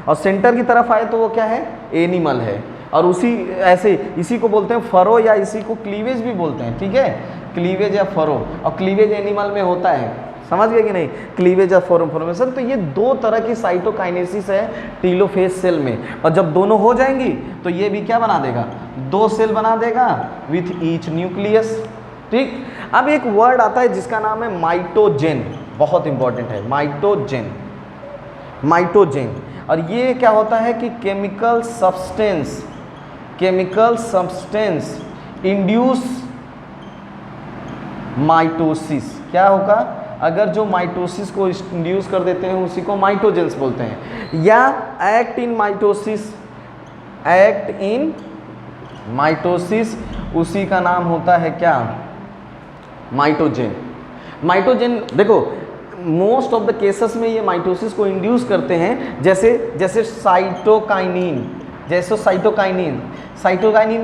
और सेंटर की तरफ आए तो वो क्या है, एनिमल है। और उसी ऐसे इसी को बोलते हैं फरो, या इसी को क्लीवेज भी बोलते हैं, ठीक है, क्लीवेज या फरो। और क्लीवेज एनिमल में होता है, समझ गए कि नहीं, क्लीवेज या फॉर्मेशन। तो ये दो तरह की साइटोकाइनेसिस है टीलोफेज सेल में, और जब दोनों हो जाएंगी तो ये भी क्या बना देगा, दो सेल बना देगा विथ ईच न्यूक्लियस। ठीक, अब एक वर्ड आता है जिसका नाम है माइटोजेन, बहुत इंपॉर्टेंट है, माइटोजेन। माइटोजेन, और ये क्या होता है कि केमिकल सब्सटेंस इंड्यूस माइटोसिस। क्या होगा, अगर जो माइटोसिस को इंड्यूस कर देते हैं उसी को माइटोजेंस बोलते हैं। या एक्ट इन माइटोसिस, उसी का नाम होता है क्या, माइटोजेन। माइटोजेन देखो मोस्ट ऑफ द केसेस में ये माइटोसिस को इंड्यूस करते हैं, जैसे साइटोकाइनिन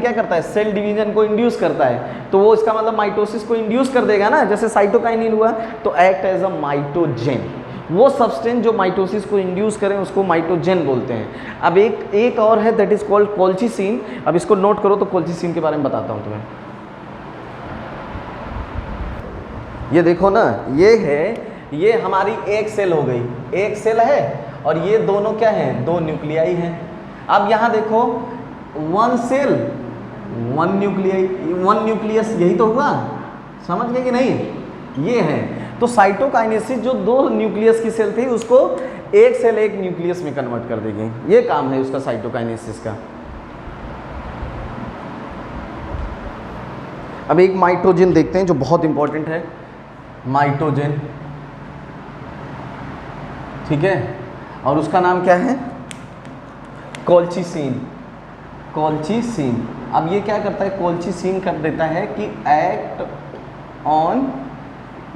क्या करता है, सेल डिवीजन को इंड्यूस करता है, तो वो इसका मतलब माइटोसिस को इंड्यूस कर देगा ना, जैसे साइटोकाइनिन हुआ, तो एक्ट एज अ माइटोजेन। वो सब्सटेंस जो माइटोसिस को इंड्यूस करें उसको माइटोजेन बोलते हैं। अब एक और है दैट इज कॉल्ड कोल्चिसिन। अब इसको नोट करो, तो कोल्चिसिन के बारे में बताता हूँ तुम्हें। ये देखो ना, ये हमारी एक सेल हो गई, एक सेल है, और ये दोनों क्या हैं, दो न्यूक्लियाई हैं। अब यहाँ देखो, वन सेल वन न्यूक्लियस, यही तो हुआ, समझ गए कि नहीं, ये है। तो साइटोकाइनेसिस जो दो न्यूक्लियस की सेल थी उसको एक सेल एक न्यूक्लियस में कन्वर्ट कर देगी, ये काम है उसका साइटोकाइनेसिस का। अब एक माइटोजेन देखते हैं जो बहुत इंपॉर्टेंट है, माइटोजेन, ठीक है, और उसका नाम क्या है, कोल्चिसिन। अब ये क्या करता है, कोल्चिसिन कर देता है कि एक्ट ऑन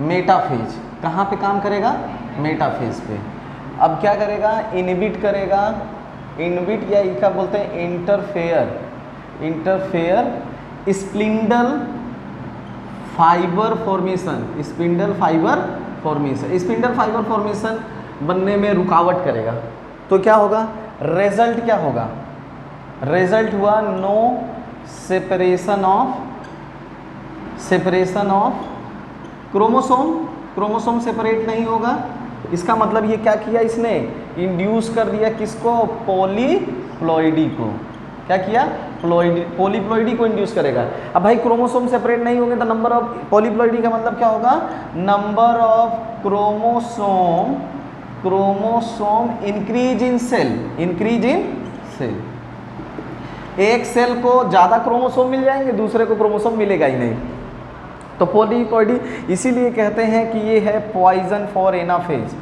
मेटाफेज। कहाँ पे काम करेगा, मेटाफेज पे। अब क्या करेगा, इनहिबिट करेगा, या क्या बोलते हैं, इंटरफेयर स्पिंडल फाइबर फॉर्मेशन बनने में रुकावट करेगा। तो क्या होगा, रिजल्ट क्या होगा, रिजल्ट हुआ no separation of chromosome separate नहीं होगा। इसका मतलब ये क्या किया, इसने इंड्यूस कर दिया किसको, पॉलीप्लॉइडी को। क्या किया, पॉलीप्लॉइडी को इंड्यूस करेगा। अब भाई क्रोमोसोम सेपरेट नहीं होंगे तो नंबर ऑफ पॉलीप्लॉइडी का मतलब क्या होगा, number of chromosome increase in cell. एक सेल को ज़्यादा क्रोमोसोम मिल जाएंगे, दूसरे को क्रोमोसोम मिलेगा ही नहीं। तो पॉलीप्लॉइडी इसीलिए कहते हैं कि ये है पॉइजन फॉर एनाफेज,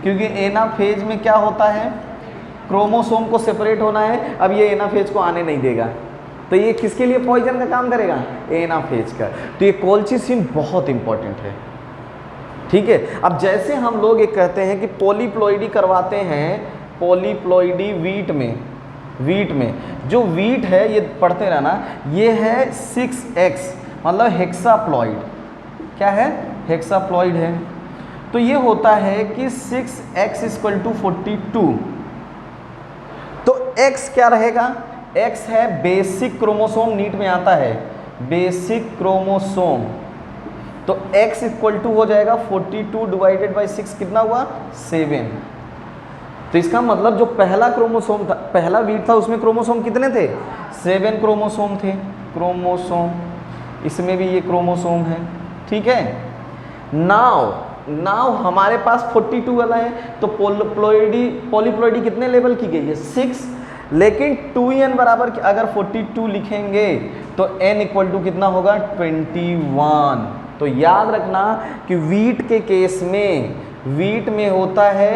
क्योंकि एनाफेज में क्या होता है, क्रोमोसोम को सेपरेट होना है, अब ये एनाफेज को आने नहीं देगा, तो ये किसके लिए पॉइजन का काम करेगा, एनाफेज का। तो ये कोल्चिसिन बहुत इंपॉर्टेंट है, ठीक है। अब जैसे हम लोग ये कहते हैं कि पॉलीप्लॉइडी करवाते हैं, पॉलीप्लॉइडी वीट में जो वीट है, ये पढ़ते रहना, ये है 6x, मतलब हेक्साप्लॉइड। क्या है, हेक्साप्लॉइड है। तो ये होता है कि 6x = 42। तो x क्या रहेगा, x है बेसिक क्रोमोसोम, नीट में आता है बेसिक क्रोमोसोम। तो x = हो जाएगा 42 / 6, कितना हुआ, 7। तो इसका मतलब जो पहला क्रोमोसोम था, पहला वीट था, उसमें क्रोमोसोम कितने थे, 7 क्रोमोसोम थे। इसमें भी ये क्रोमोसोम है, ठीक है। नाउ नाउ हमारे पास 42 वाला है, तो पॉलीप्लॉइडी कितने लेवल की गई है 6, लेकिन 2n बराबर अगर 42 लिखेंगे तो n इक्वल टू कितना होगा 21। तो याद रखना कि वीट के केस में, वीट में होता है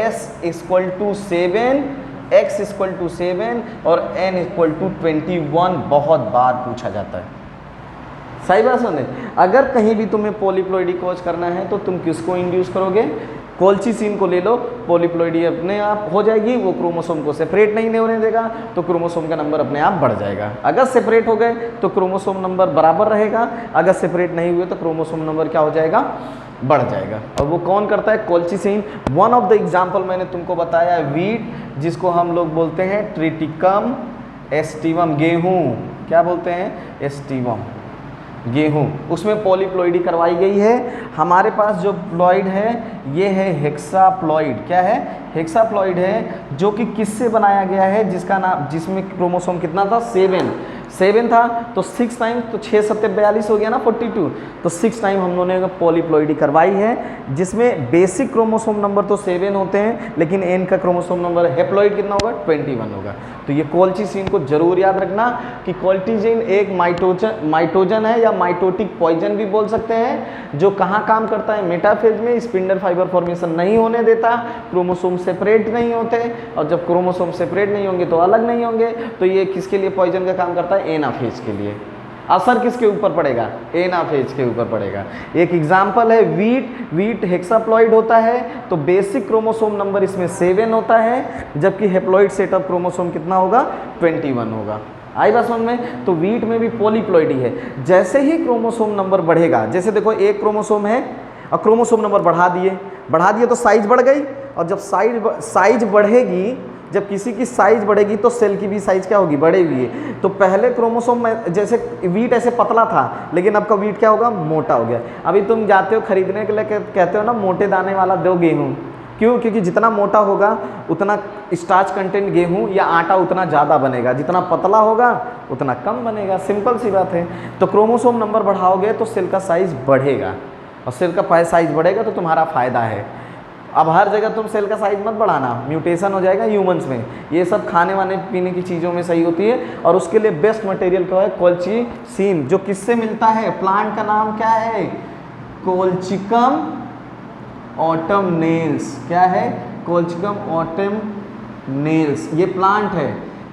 s equal to 7, x equal to 7 और n इक्वल टू 21 बहुत बार पूछा जाता है। सही बात सुने, अगर कहीं भी तुम्हें पॉलीप्लॉइडी खोज करना है तो तुम किसको इंड्यूस करोगे, कोल्चिसिन को ले लो, पॉलीप्लॉइडी अपने आप हो जाएगी, वो क्रोमोसोम को सेपरेट नहीं होने देगा तो क्रोमोसोम का नंबर अपने आप बढ़ जाएगा। अगर सेपरेट हो गए तो क्रोमोसोम नंबर बराबर रहेगा, अगर सेपरेट नहीं हुए तो क्रोमोसोम नंबर क्या हो जाएगा, बढ़ जाएगा। और वो कौन करता है, colchicine. One of the example मैंने तुमको बताया है वीट, जिसको हम लोग बोलते हैं ट्रिटिकम एस्टिवम, गेहूँ क्या बोलते हैं, एस्टिवम गेहूँ, उसमें पॉलीप्लॉइडी करवाई गई है। हमारे पास जो प्लॉइड है ये है हेक्साप्लॉइड, क्या है, हेक्साप्लॉइड है, जो कि किससे बनाया गया है, जिसका नाम, जिसमें क्रोमोसोम कितना था 7 था, तो 6 टाइम, तो 6 7 42 हो गया ना 42, तो 6 टाइम हम लोगों ने पॉलीप्लॉइडी करवाई है, जिसमें बेसिक क्रोमोसोम नंबर तो 7 होते हैं, लेकिन एन का क्रोमोसोम नंबर हेप्लॉइड कितना होगा 21 होगा। तो ये कोल्चिसिन को जरूर याद रखना कि कोल्चिसिन एक माइटोजन है या माइटोटिक पॉइजन भी बोल सकते हैं, जो कहाँ काम करता है, मेटाफेज में स्पिंडल फाइबर फॉर्मेशन नहीं होने देता, क्रोमोसोम सेपरेट नहीं होते, और जब क्रोमोसोम सेपरेट नहीं होंगे तो अलग नहीं होंगे, तो ये किसके लिए पॉइजन का काम करता है, एनाफेज के लिए। असर किसके ऊपर पड़ेगा, एनाफेज के ऊपर पड़ेगा। एक एग्जाम्पल है वीट हेक्साप्लॉइड होता है, तो बेसिक क्रोमोसोम नंबर इसमें 7 होता है, जबकि हेप्लॉइड सेटअप क्रोमोसोम कितना होगा 21 होगा। आई बात समझ में। तो वीट में भी पॉलीप्लॉइडी है। जैसे ही क्रोमोसोम नंबर बढ़ेगा, जैसे देखो एक क्रोमोसोम है और क्रोमोसोम नंबर बढ़ा दिए तो साइज बढ़ गई, और जब साइज बढ़ेगी, जब किसी की साइज बढ़ेगी तो सेल की भी साइज क्या होगी, बढ़ेगी। तो पहले क्रोमोसोम में जैसे वीट ऐसे पतला था, लेकिन अब का वीट क्या होगा, मोटा हो गया। अभी तुम जाते हो खरीदने के लिए, कहते हो ना मोटे दाने वाला दो गेहूँ, क्यों, क्योंकि जितना मोटा होगा उतना स्टार्च कंटेंट गेहूं या आटा उतना ज़्यादा बनेगा, जितना पतला होगा उतना कम बनेगा, सिंपल सी बात है। तो क्रोमोसोम नंबर बढ़ाओगे तो सेल का साइज बढ़ेगा, और सेल का साइज बढ़ेगा तो तुम्हारा फ़ायदा है। अब हर जगह तुम सेल का साइज मत बढ़ाना, म्यूटेशन हो जाएगा ह्यूमंस में। ये सब खाने वाने पीने की चीज़ों में सही होती है, और उसके लिए बेस्ट मटेरियल क्या है, कोल्चिसिन, जो किससे मिलता है, प्लांट का नाम क्या है, कोल्चिकम ऑटमनेल्स। क्या है, कोल्चिकम ऑटमनेल्स, ये प्लांट है,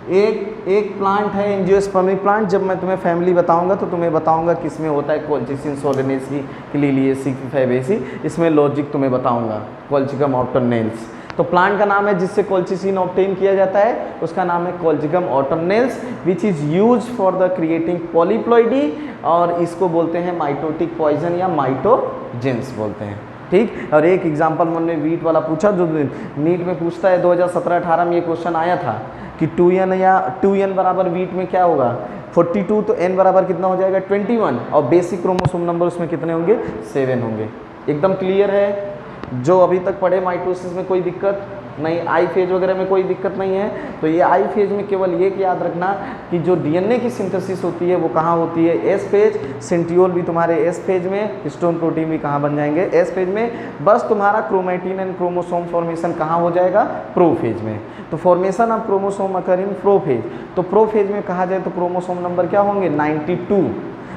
एक प्लांट है एंजियोस्पर्मिक प्लांट। जब मैं तुम्हें फैमिली बताऊंगा तो तुम्हें बताऊंगा किसमें होता है, कोल्चिसिन सोलेनेसी, क्लीलिएसी, फैबेसी, इसमें लॉजिक तुम्हें बताऊंगा। कोल्चिकम ऑटमनेल्स तो प्लांट का नाम है जिससे कोल्चिसिन ऑब्टेन किया जाता है, उसका नाम है colchicum autumnale, which is use for the creating polyploidy, और इसको बोलते हैं माइटोटिक पॉइजन या माइटोजेंस बोलते हैं। ठीक। और एक एग्जांपल मैंने वीट वाला पूछा, जो नीट में पूछता है 2017-18 में ये क्वेश्चन आया था कि 2n बराबर वीट में क्या होगा 42, तो n बराबर कितना हो जाएगा 21, और बेसिक क्रोमोसोम नंबर उसमें कितने होंगे 7 होंगे। एकदम क्लियर है। जो अभी तक पढ़े माइटोसिस में कोई दिक्कत नहीं, आई फेज वगैरह में कोई दिक्कत नहीं है। तो ये आई फेज में केवल ये याद रखना कि जो डीएनए की सिंथेसिस होती है वो कहाँ होती है, एस फेज। सेंट्रियोल भी तुम्हारे एस फेज में, हिस्टोन प्रोटीन भी कहाँ बन जाएंगे, एस फेज में। बस तुम्हारा क्रोमैटिन एंड क्रोमोसोम फॉर्मेशन कहाँ हो जाएगा, प्रो फेज में। तो formation of chromosome occur in pro phase. तो प्रो फेज में कहा जाए तो क्रोमोसोम नंबर क्या होंगे 92।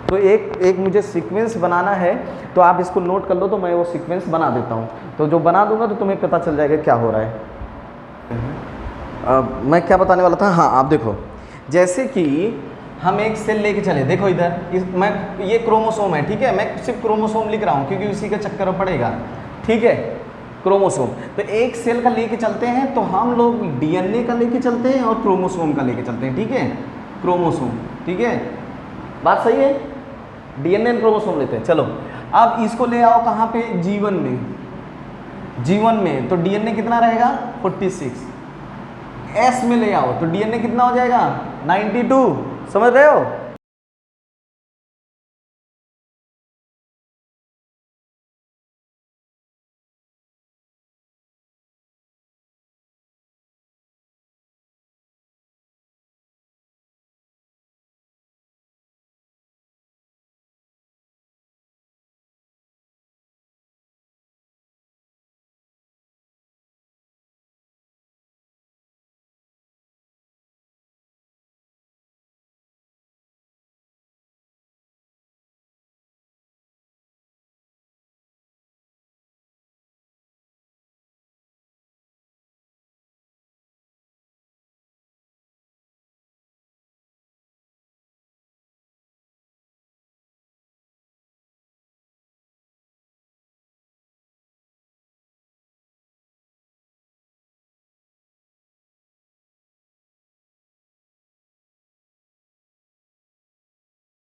तो एक मुझे सीक्वेंस बनाना है, तो आप इसको नोट कर लो, तो मैं वो सीक्वेंस बना देता हूँ। तो जो बना दूंगा तो तुम्हें पता चल जाएगा क्या हो रहा है। मैं क्या बताने वाला था, हाँ आप देखो, जैसे कि हम एक सेल लेके चले, देखो इधर मैं ये क्रोमोसोम है, ठीक है, मैं सिर्फ क्रोमोसोम लिख रहा हूँ क्योंकि उसी का चक्कर पड़ेगा, ठीक है, क्रोमोसोम। तो एक सेल का लेके चलते हैं, तो हम लोग डीएनए का लेके चलते हैं और क्रोमोसोम का लेके चलते हैं, ठीक है, क्रोमोसोम, ठीक है, बात सही है। डीएनए क्रोमोसोम लेते हैं, चलो अब इसको ले आओ कहाँ पे, जीवन में, जीवन में। तो डीएनए कितना रहेगा 46, एस में ले आओ तो डीएनए कितना हो जाएगा 92, समझ रहे हो।